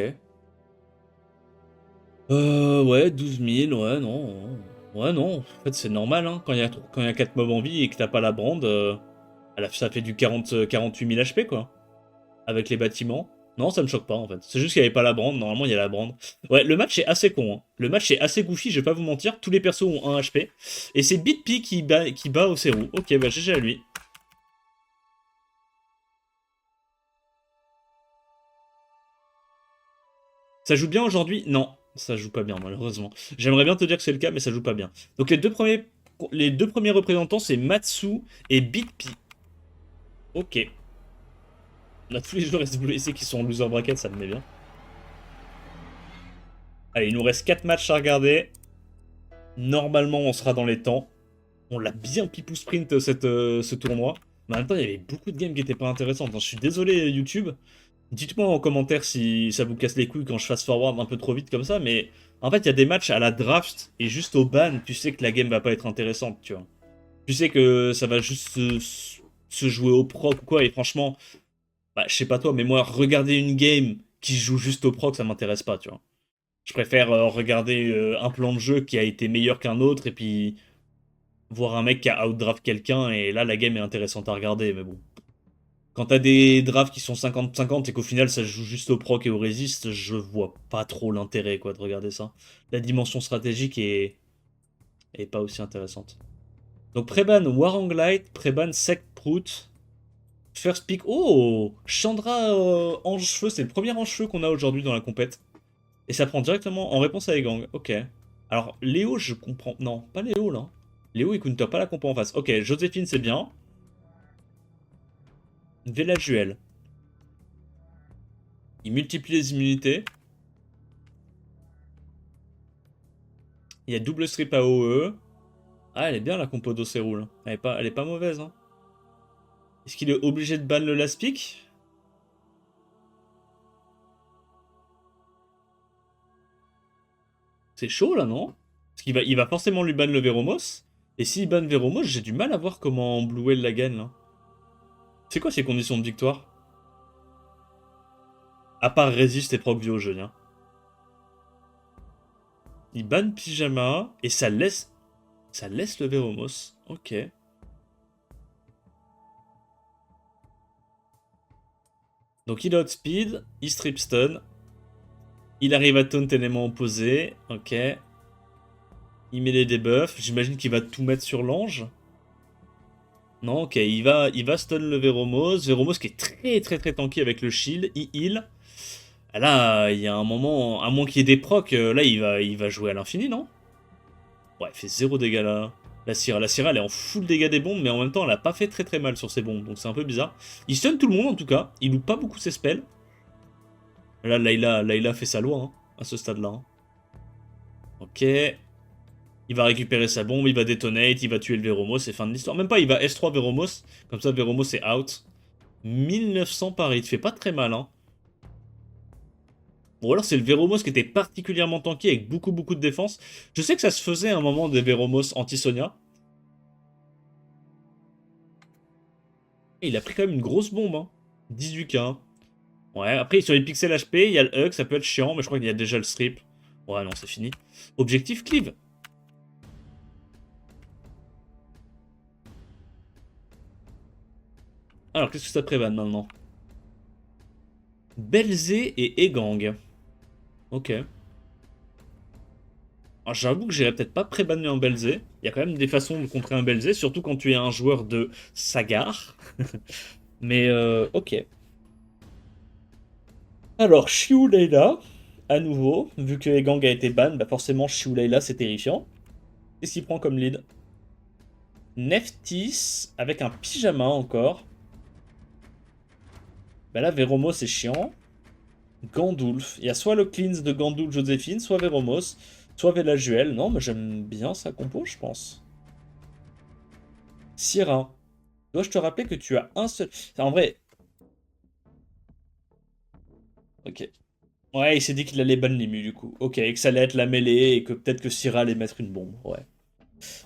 Ouais, 12 000, ouais, non. Ouais, non. En fait, c'est normal, hein. Quand il y a 4 mobs en vie et que t'as pas la brande, ça fait du 48 000 HP, quoi. Avec les bâtiments. Non, ça me choque pas, en fait. C'est juste qu'il n'y avait pas la brande. Normalement, il y a la brande. Ouais, le match est assez con, hein. Le match est assez goofy, je vais pas vous mentir. Tous les persos ont 1 HP. Et c'est Bitpi qui bat Oseru. Ok, bah GG à lui. Ça joue bien aujourd'hui? Non, ça joue pas bien, malheureusement. J'aimerais bien te dire que c'est le cas, mais ça joue pas bien. Donc les deux premiers représentants, c'est Matsu et Bitpi. Ok. On a tous les joueurs SWC qui sont en loser bracket, ça me met bien. Allez, il nous reste 4 matchs à regarder. Normalement, on sera dans les temps. On l'a bien pipou sprint ce tournoi. Mais en même temps, il y avait beaucoup de games qui étaient pas intéressantes. Je suis désolé, YouTube. Dites-moi en commentaire si ça vous casse les couilles quand je fasse forward un peu trop vite comme ça, mais en fait, il y a des matchs à la draft et juste au ban, tu sais que la game va pas être intéressante, tu vois. Tu sais que ça va juste se jouer au proc ou quoi, et franchement, bah, je sais pas toi, mais moi, regarder une game qui se joue juste au proc, ça m'intéresse pas, tu vois. Je préfère regarder un plan de jeu qui a été meilleur qu'un autre et puis voir un mec qui a outdraft quelqu'un et là, la game est intéressante à regarder, mais bon. Quand t'as des drafts qui sont 50-50 et qu'au final ça se joue juste au proc et au résist, je vois pas trop l'intérêt quoi de regarder ça. La dimension stratégique est pas aussi intéressante. Donc Preban Waranglite, Preban Sekprout, First Pick. Oh, Chandra Ange-Feu, c'est le premier Ange-Feu qu'on a aujourd'hui dans la compète. Et ça prend directement en réponse à Egang. Ok. Alors Léo, je comprends. Non, pas Léo là. Léo, il counter pas la compo en face. Ok, Joséphine, c'est bien. Velajuel. Il multiplie les immunités. Il y a double strip à OE. Ah, elle est bien la compo d'Oceroul. Elle est pas mauvaise. Hein. Est-ce qu'il est obligé de ban le last pick? C'est chaud là, non? Parce il va forcément lui ban le Veromos. Et s'il ban Veromos, j'ai du mal à voir comment Blue Whale la gagne là. C'est quoi ces conditions de victoire? À part résiste et proc au jeu, hein. Il ban Pyjama et ça laisse. Ça laisse le Veromos. Ok. Donc il outspeed, il strip stun. Il arrive à taunt élément opposé. Ok. Il met les debuffs. J'imagine qu'il va tout mettre sur l'ange. Non, ok. Il va stun le Veromos. Veromos qui est très tanky avec le shield. Il heal. Là, il y a un moment, à moins qu'il y ait des procs, là, il va jouer à l'infini, non? Ouais, il fait 0 dégâts là. La Syrah, elle est en full dégâts des bombes, mais en même temps, elle a pas fait très mal sur ses bombes, donc c'est un peu bizarre. Il stun tout le monde, en tout cas. Il loupe pas beaucoup ses spells. Là, Layla fait sa loi, hein, à ce stade-là. Hein. Ok. Il va récupérer sa bombe, il va détonate, il va tuer le Veromos, c'est fin de l'histoire. Même pas, il va S3 Veromos, comme ça, Veromos est out. 1900 paris, il te fait pas très mal, hein. Ou alors c'est le Veromos qui était particulièrement tanky avec beaucoup de défense. Je sais que ça se faisait à un moment des Veromos anti-Sonia. Et il a pris quand même une grosse bombe. Hein. 18k. Ouais, après sur les pixels HP, il y a le Hug, ça peut être chiant, mais je crois qu'il y a déjà le strip. Ouais, non, c'est fini. Objectif cleave. Alors, qu'est-ce que ça prévane maintenant? Belzé et Egang. Ok. Alors j'avoue que j'irais peut-être pas pré-banner un Belzé. Il y a quand même des façons de contrer un Belzé, surtout quand tu es un joueur de Sagar. Mais ok. Alors, Shiu Leila, à nouveau, vu que Egang a été ban, bah forcément Shiu Leila c'est terrifiant. Qu'est-ce qu'il prend comme lead? Neftis, avec un pyjama encore. Bah là, Veromos c'est chiant. Gandulf. Il y a soit le cleanse de Gandulf Joséphine, soit Veromos, soit Velajuel. Non, mais j'aime bien sa compo, je pense. Syrah. Dois-je te rappeler que tu as un seul... En vrai... Ok. Ouais, il s'est dit qu'il allait ban Limu, du coup. Ok, et que ça allait être la mêlée, et que peut-être que Syrah allait mettre une bombe. Ouais.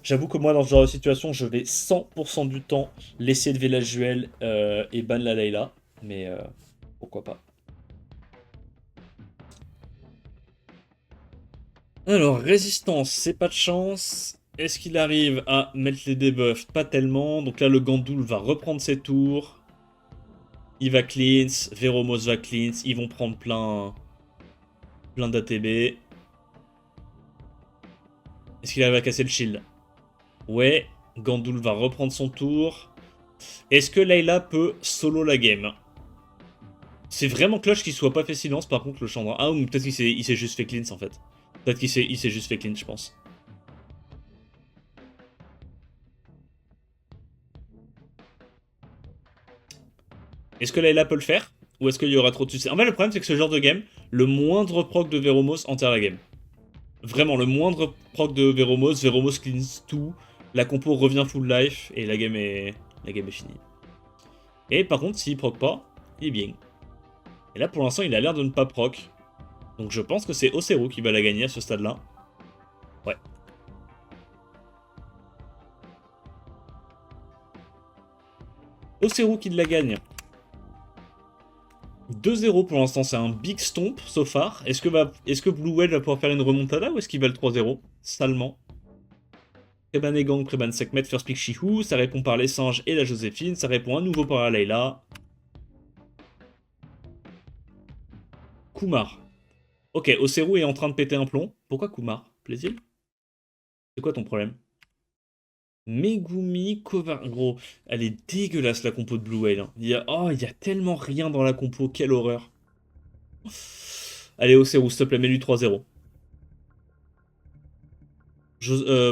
J'avoue que moi, dans ce genre de situation, je vais 100% du temps laisser de Velajuel et ban la Layla. Mais pourquoi pas. Alors, résistance, c'est pas de chance. Est-ce qu'il arrive à mettre les debuffs? Pas tellement. Donc là, le Gandoul va reprendre ses tours. Il va cleanse. Veromos va cleanse. Ils vont prendre plein d'ATB. Est-ce qu'il arrive à casser le shield? Ouais. Gandoul va reprendre son tour. Est-ce que Layla peut solo la game? C'est vraiment clutch qu'il soit pas fait silence, par contre, le Chandra. Ah, ou peut-être qu'il s'est juste fait cleanse, en fait. Peut-être qu'il s'est juste fait cleanse, je pense. Est-ce que Layla peut le faire? Ou est-ce qu'il y aura trop de succès? En fait, le problème, c'est que ce genre de game, le moindre proc de Veromos enterre la game. Vraiment, le moindre proc de Veromos, Veromos cleanse tout, la compo revient full life, et la game est finie. Et par contre, s'il proc pas, il est bien. Et là, pour l'instant, il a l'air de ne pas proc. Donc je pense que c'est Oceru qui va la gagner à ce stade-là. Ouais. Oceru qui la gagne. 2-0 pour l'instant, c'est un big stomp so far. Est-ce que Blue Whale va pouvoir faire une remontada ou est-ce qu'il va le 3-0 salement? Preban Egang, Preban Sekhmet, First Pick Shihu, ça répond par les singes et la Joséphine, ça répond à nouveau par la Layla. Kumar. Ok, Oseru est en train de péter un plomb. Pourquoi Kumar? Plaisir? C'est quoi ton problème? Megumi Kovar... Gros, elle est dégueulasse la compo de Blue Whale, hein. Oh, il y a tellement rien dans la compo, quelle horreur. Allez, Oseru, s'il te plaît, mets-lui 3-0.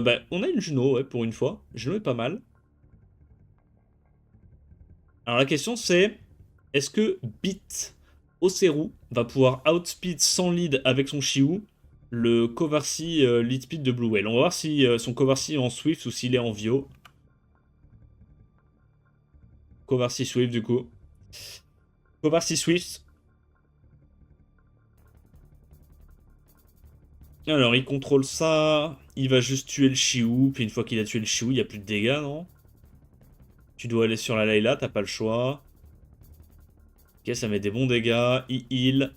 Bah, on a une Juno, ouais, pour une fois. Juno est pas mal. Alors la question c'est, est-ce que Beat Oseru va pouvoir outspeed sans lead avec son Shiu le Kovarsi lead speed de Blue Whale? On va voir si son Kovarsi est en Swift ou s'il est en Vio. Kovarsi Swift du coup. Kovarsi Swift. Alors il contrôle ça, il va juste tuer le Shiu, puis une fois qu'il a tué le Shiu, il n'y a plus de dégâts, non? Tu dois aller sur la Layla, t'as pas le choix. Ok, ça met des bons dégâts, il heal.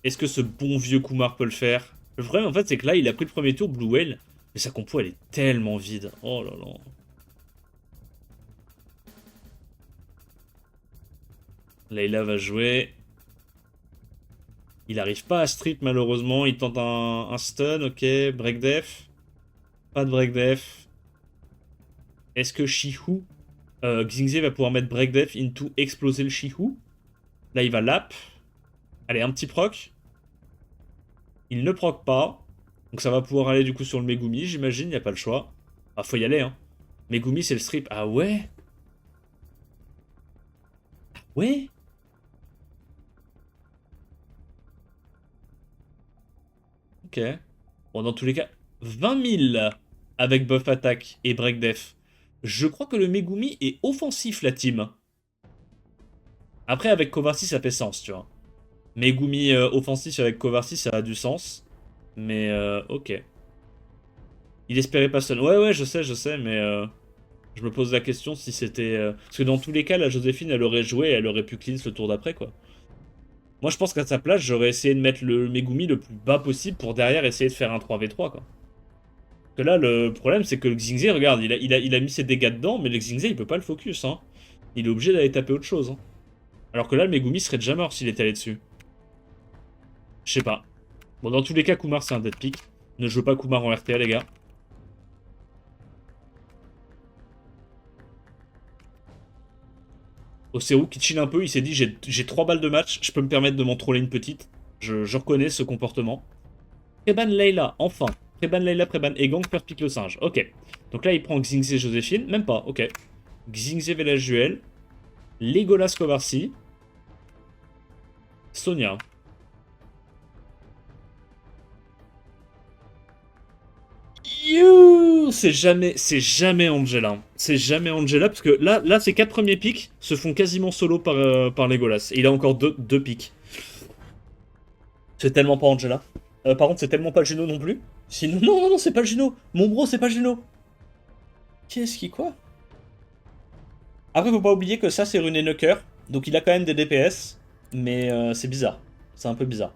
Est-ce que ce bon vieux Kumar peut le faire? Le problème en fait c'est que là il a pris le premier tour Blue Whale, mais sa compo elle est tellement vide. Oh là là. Layla va jouer. Il n'arrive pas à strip malheureusement, il tente un stun, ok, break def. Pas de break def. Est-ce que Shihu, Xingze va pouvoir mettre break def into exploser le Shihu? Là il va lap. Allez, un petit proc. Il ne proc pas. Donc ça va pouvoir aller du coup sur le Megumi, j'imagine, il n'y a pas le choix. Ah, faut y aller, hein. Megumi, c'est le strip. Ah ouais? Ouais? Ok. Bon, dans tous les cas, 20 000 avec buff attaque et break def. Je crois que le Megumi est offensif, la team. Après, avec Kovarsi, ça fait sens, tu vois. Megumi offensif avec Kovarsi, ça a du sens. Mais, ok. Il espérait pas stun. Ouais, ouais, je sais, mais je me pose la question si c'était... Parce que dans tous les cas, la Joséphine, elle aurait joué, elle aurait pu cleanse le tour d'après, quoi. Moi, je pense qu'à sa place, j'aurais essayé de mettre le Megumi le plus bas possible pour derrière essayer de faire un 3v3, quoi. Parce que là, le problème, c'est que le Xingze, regarde, il a mis ses dégâts dedans, mais le Xingze, il peut pas le focus, hein. Il est obligé d'aller taper autre chose, hein. Alors que là, le Megumi serait déjà mort s'il était allé dessus. Je sais pas. Bon, dans tous les cas, Kumar, c'est un dead pick. Ne jouez pas Kumar en RTA, les gars. Oseru qui chill un peu, il s'est dit j'ai 3 balles de match, je peux me permettre de m'en troller une petite. Je reconnais ce comportement. Preban Layla, enfin. Preban Layla, Preban Egang, first pick le singe. Ok. Donc là, il prend Xingze Joséphine. Même pas, ok. Xingze Velajuel. Legolas Kovarsi. Sonia. You c'est jamais Angela. C'est jamais Angela, parce que là ses 4 premiers picks se font quasiment solo par Legolas. Et il a encore deux picks. C'est tellement pas Angela. Par contre, c'est tellement pas Juno non plus. Sinon, non, c'est pas Juno. Mon bro, c'est pas Juno. Qu'est-ce qui quoi? Après, faut pas oublier que ça, c'est Runé Nucker. Donc il a quand même des DPS. Mais c'est bizarre. C'est un peu bizarre.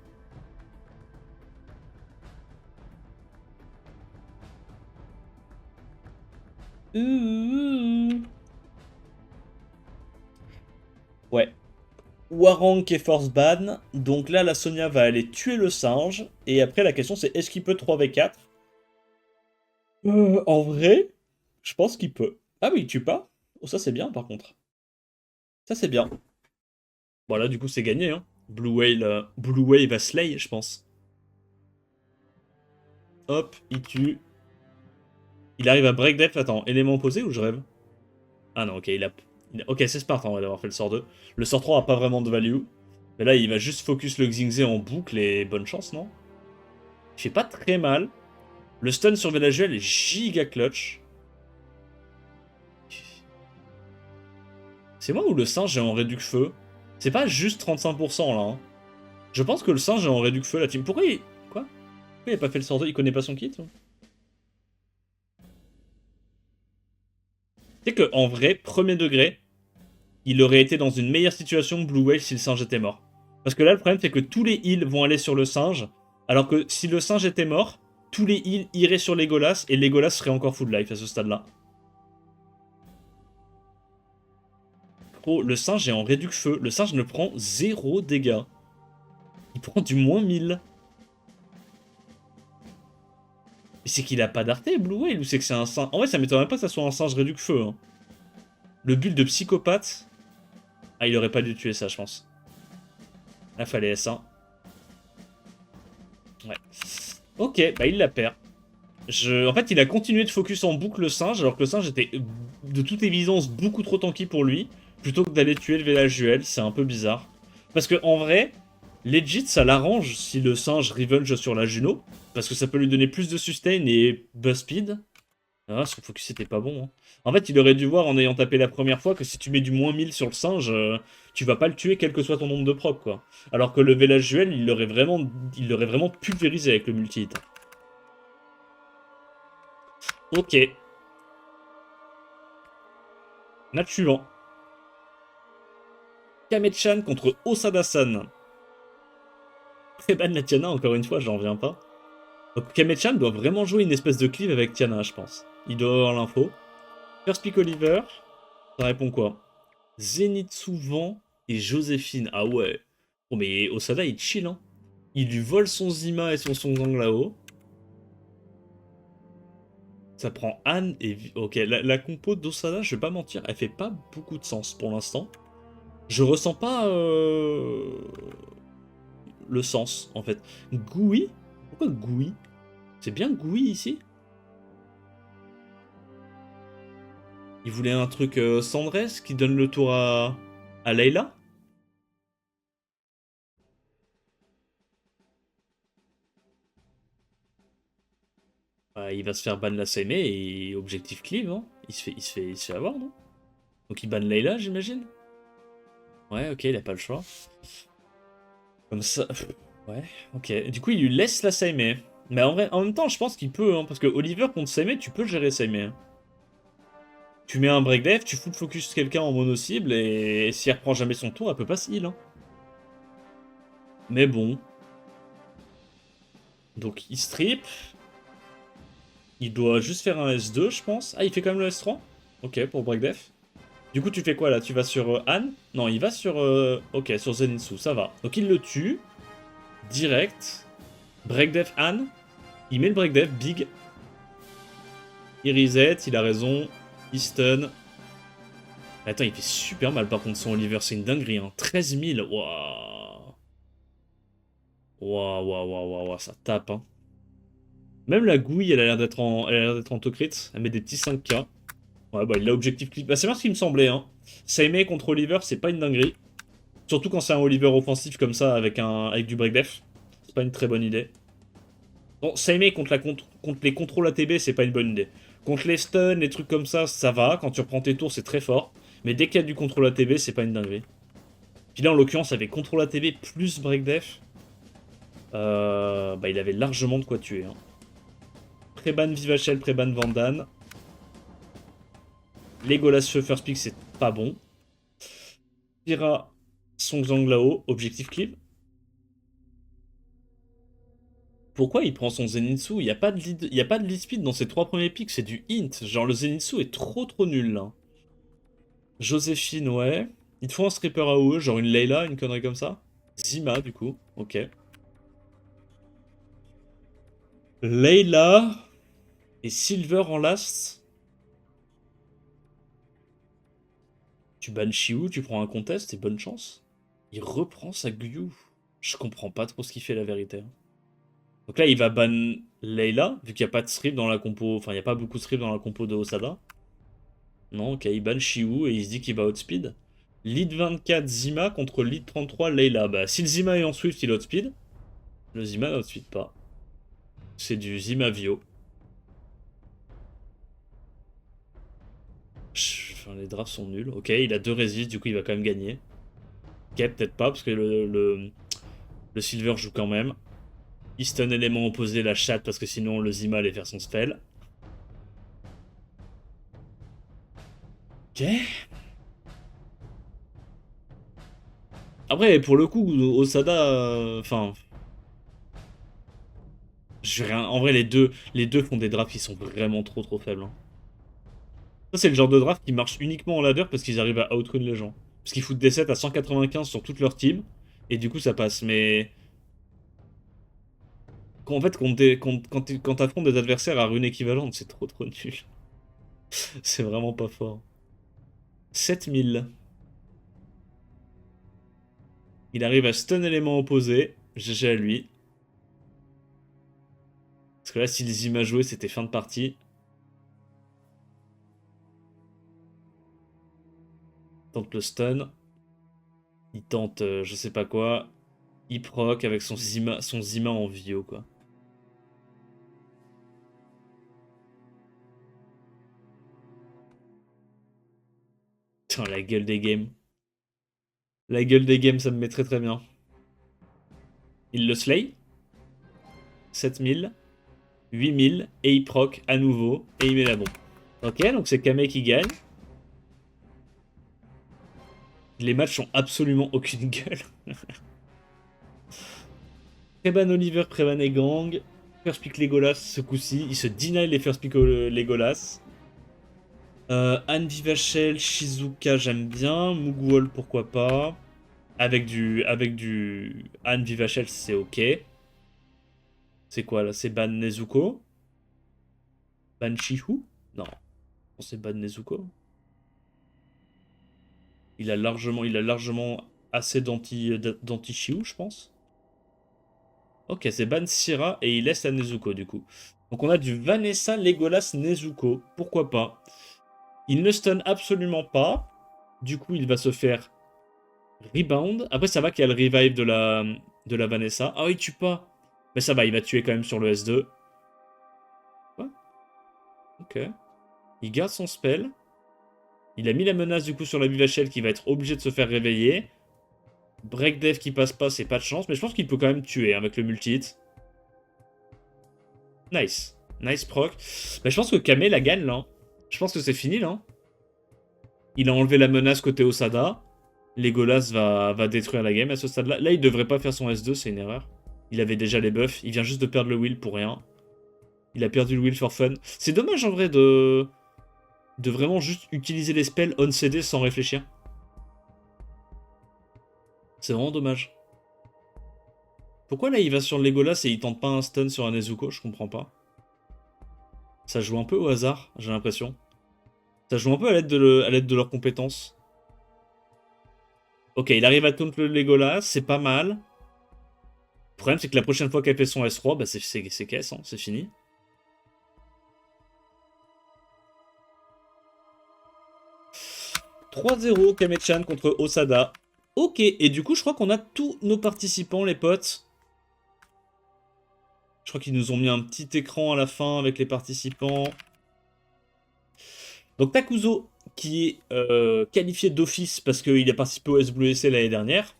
Ouais. Warang qui est force ban. Donc là, la Sonia va aller tuer le singe. Et après, la question, c'est est-ce qu'il peut 3v4? En vrai, je pense qu'il peut. Ah oui, il tue pas. Oh, ça, c'est bien, par contre. Ça, c'est bien. Voilà, du coup, c'est gagné, hein. Blue Whale va slay, je pense. Hop, il tue. Il arrive à break depth. Attends, élément opposé ou je rêve? Ah non, ok, Ok, c'est Spartan d'avoir fait le sort 2. Le sort 3 a pas vraiment de value. Mais là, il va juste focus le Xingze en boucle et bonne chance, non? Il fait pas très mal. Le stun sur Velajuel est giga clutch. C'est moi ou le singe est en réduc feu? C'est pas juste 35% là, hein. Je pense que le singe est en réduc feu, la team. Pourquoi il... Quoi? Pourquoi il a pas fait le sort 2? Il connaît pas son kit? Tu sais que en vrai, premier degré, il aurait été dans une meilleure situation que Blue Whale si le singe était mort. Parce que là, le problème, c'est que tous les heals vont aller sur le singe, alors que si le singe était mort, tous les heals iraient sur Legolas, et Legolas serait encore full life à ce stade-là. Gros, le singe est en réduc feu. Le singe ne prend 0 dégâts. prend du moins 1000. Mais c'est qu'il a pas d'arté, Blue Whale, ou c'est que c'est un singe? En vrai, ça m'étonnerait pas que ça soit un singe réduc feu. Hein. Le build de psychopathe... Ah, il aurait pas dû tuer ça, je pense. Là, fallait S1. Ouais. Ok, bah il la perd. En fait, il a continué de focus en boucle le singe, alors que le singe était, de toute évidence, beaucoup trop tanky pour lui, plutôt que d'aller tuer le village duel. C'est un peu bizarre. Parce que en vrai, legit, ça l'arrange si le singe revenge sur la Juno, parce que ça peut lui donner plus de sustain et buzz speed. Ah, son focus était pas bon. Hein. En fait, il aurait dû voir en ayant tapé la première fois que si tu mets du moins 1000 sur le singe, tu vas pas le tuer quel que soit ton nombre de proc, quoi. Alors que le village duel, il l'aurait vraiment pulvérisé avec le multi-hit. Ok. Match suivant. Kamechan contre Osada-san. Très ban la Tiana, encore une fois, j'en reviens pas. Donc Kamechan doit vraiment jouer une espèce de cleave avec Tiana, je pense. Il doit avoir l'info. First pick Oliver. Ça répond quoi? Zenitsu Vent et Joséphine. Ah ouais. Oh mais Osada il chill hein. Il lui vole son Zima et son Songzang là-haut. Ça prend Anne et... Ok, la compo d'Osada, je vais pas mentir, elle fait pas beaucoup de sens pour l'instant. Je ressens pas le sens en fait. Goui? Pourquoi Goui? C'est bien Goui ici? Il voulait un truc Sandress qui donne le tour à Layla? Bah, il va se faire ban la Seime et objectif cleave, hein. Il se fait avoir, non? Donc il banne Layla, j'imagine? Ouais, ok, il a pas le choix. Comme ça... Ouais, ok. Du coup, il lui laisse la Seime. Mais en vrai, en même temps, je pense qu'il peut, hein, parce que Oliver contre Seime, tu peux gérer Seime. Hein. Tu mets un break dev, tu fous le focus quelqu'un en mono-cible, et si elle reprend jamais son tour, elle peut pas se heal. Hein. Mais bon. Donc il strip. Il doit juste faire un S2, je pense. Ah, il fait quand même le S3? Ok, pour break def. Du coup, tu fais quoi là? Tu vas sur Anne? Non, il va sur... Ok, sur Zenitsu, ça va. Donc il le tue. Direct. Break def Anne. Il met le break def, big. Il reset, il a raison. Il stun. Attends, il fait super mal par contre son Oliver, c'est une dinguerie. Hein. 13 000, waouh. Waouh, waouh, waouh, waouh, ça tape. Hein. Même la gouille, elle a l'air d'être en tocrit. Elle met des petits 5k. Ouais, bah il a objectif clip. Bah c'est bien ce qu'il me semblait, hein. Saimé contre Oliver, c'est pas une dinguerie. Surtout quand c'est un Oliver offensif comme ça avec du break def. C'est pas une très bonne idée. Bon, Saimé contre les contrôles ATB, c'est pas une bonne idée. Contre les stuns, les trucs comme ça va. Quand tu reprends tes tours, c'est très fort. Mais dès qu'il y a du contrôle ATB, c'est pas une dinguerie. Puis là, en l'occurrence, avec contrôle ATB plus break def, bah il avait largement de quoi tuer. Hein. Pré-ban Vivachel, pré-ban Vandan. Legolas Feu First Pick, c'est pas bon. Tira Songzang là-haut, objectif cleave. Pourquoi il prend son Zenitsu? Il n'y a pas de lead speed dans ses 3 premiers picks, c'est du int. Genre le Zenitsu est trop nul là. Joséphine, ouais. Il te faut un stripper AOE, genre une Layla, une connerie comme ça. Zima, du coup, ok. Layla et Silver en last. Tu bannes Shiu, tu prends un contest et bonne chance. Il reprend sa Gyu. Je comprends pas trop ce qu'il fait la vérité. Hein. Donc là, il va ban Layla, vu qu'il n'y a pas de strip dans la compo. Enfin, il n'y a pas beaucoup de strip dans la compo de Osada. Non, ok, il ban Shiu et il se dit qu'il va outspeed. Lead 24 Zima contre lead 33 Layla. Bah, si le Zima est en Swift, il outspeed. Le Zima n'outspeed pas. C'est du Zima Vio. Enfin, les drafts sont nuls. Ok, il a 2 résist, du coup il va quand même gagner. Ok, peut-être pas, parce que le Silver joue quand même. Il stun élément opposé la chatte, parce que sinon le Zima allait faire son spell. Ok. Après, pour le coup, Osada... Enfin... En vrai, les deux font des drafts qui sont vraiment trop faibles. Hein. Ça, c'est le genre de draft qui marche uniquement en ladder parce qu'ils arrivent à outrun les gens. Parce qu'ils foutent des sets à 195 sur toute leur team. Et du coup, ça passe. Mais En fait, quand t'affrontes des adversaires à rune équivalente, c'est trop nul. C'est vraiment pas fort. 7000. Il arrive à stun l'élément opposé. GG à lui. Parce que là, si les Zima jouaient, c'était fin de partie. Tente le stun. Il tente je sais pas quoi. Il proc avec son Zima en Vio, quoi. Putain, la gueule des games. La gueule des games, ça me met très bien. Il le slay. 7000. 8000. Et il proc à nouveau. Et il met la bombe. Ok, donc c'est Kame qui gagne. Les matchs ont absolument aucune gueule. Preban Oliver, Preban et Gang. First pick Legolas ce coup-ci. Il se deny les first pick Legolas. Anne Vivachel, Shizuka, j'aime bien. Mugwol, pourquoi pas. Avec du Anne Vivachel, c'est ok. C'est quoi là? C'est Ban Nezuko? Ban Shihu? Non. C'est Ban Nezuko. Il a largement assez d'anti-Shihu, je pense. Ok, c'est Ban Sira et il laisse la Nezuko du coup. Donc on a du Vanessa, Legolas, Nezuko. Pourquoi pas? Il ne stun absolument pas. Du coup, il va se faire rebound. Après, ça va qu'il y a le revive de la Vanessa. Ah, il tue pas. Mais ça va, il va tuer quand même sur le S2. Quoi? Ok. Il garde son spell. Il a mis la menace du coup sur la Vivachel qui va être obligé de se faire réveiller. Break Death qui passe pas, c'est pas de chance. Mais je pense qu'il peut quand même tuer avec le multi-hit. Nice. Nice proc. Mais je pense que Kame la gagne là. Je pense que c'est fini là. Il a enlevé la menace côté Osada. Legolas va détruire la game à ce stade-là. Là, il devrait pas faire son S2, c'est une erreur. Il avait déjà les buffs. Il vient juste de perdre le will pour rien. Il a perdu le will for fun. C'est dommage en vrai de vraiment juste utiliser les spells on CD sans réfléchir. C'est vraiment dommage. Pourquoi là il va sur Legolas et il tente pas un stun sur un Nezuko? Je comprends pas. Ça joue un peu au hasard, j'ai l'impression. Ça joue un peu à l'aide de leurs compétences. Ok, il arrive à taunt le Legolas, c'est pas mal. Le problème c'est que la prochaine fois qu'elle fait son S3, bah c'est caisse, hein, c'est fini. « 3-0 Kame-chan contre Osada. Ok, et du coup je crois qu'on a tous nos participants les potes. Je crois qu'ils nous ont mis un petit écran à la fin avec les participants. Donc Takuzo, qui est qualifié d'office parce qu'il a participé au SWC l'année dernière.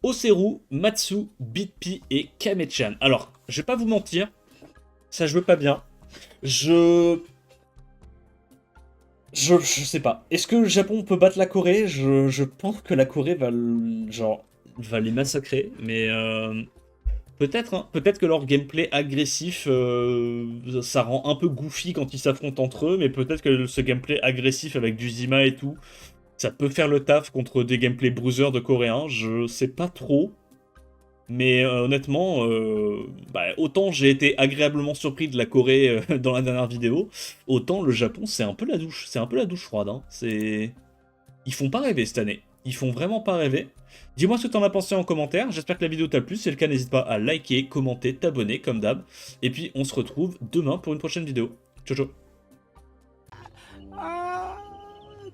Oseru, Matsu, Bitpi et Kame-chan. Alors, je vais pas vous mentir, ça joue pas bien. Je sais pas. Est-ce que le Japon peut battre la Corée? Je pense que la Corée va les massacrer, mais peut-être, hein. Peut-être que leur gameplay agressif, ça rend un peu goofy quand ils s'affrontent entre eux, mais peut-être que ce gameplay agressif avec du Zima et tout, ça peut faire le taf contre des gameplays bruisers de coréens. Je sais pas trop. Mais honnêtement, autant j'ai été agréablement surpris de la Corée dans la dernière vidéo, autant le Japon, c'est un peu la douche. C'est un peu la douche froide. Hein. Ils font pas rêver cette année. Ils font vraiment pas rêver. Dis-moi ce que t'en as pensé en commentaire. J'espère que la vidéo t'a plu. Si c'est le cas, n'hésite pas à liker, commenter, t'abonner comme d'hab. Et puis on se retrouve demain pour une prochaine vidéo. Ciao ciao.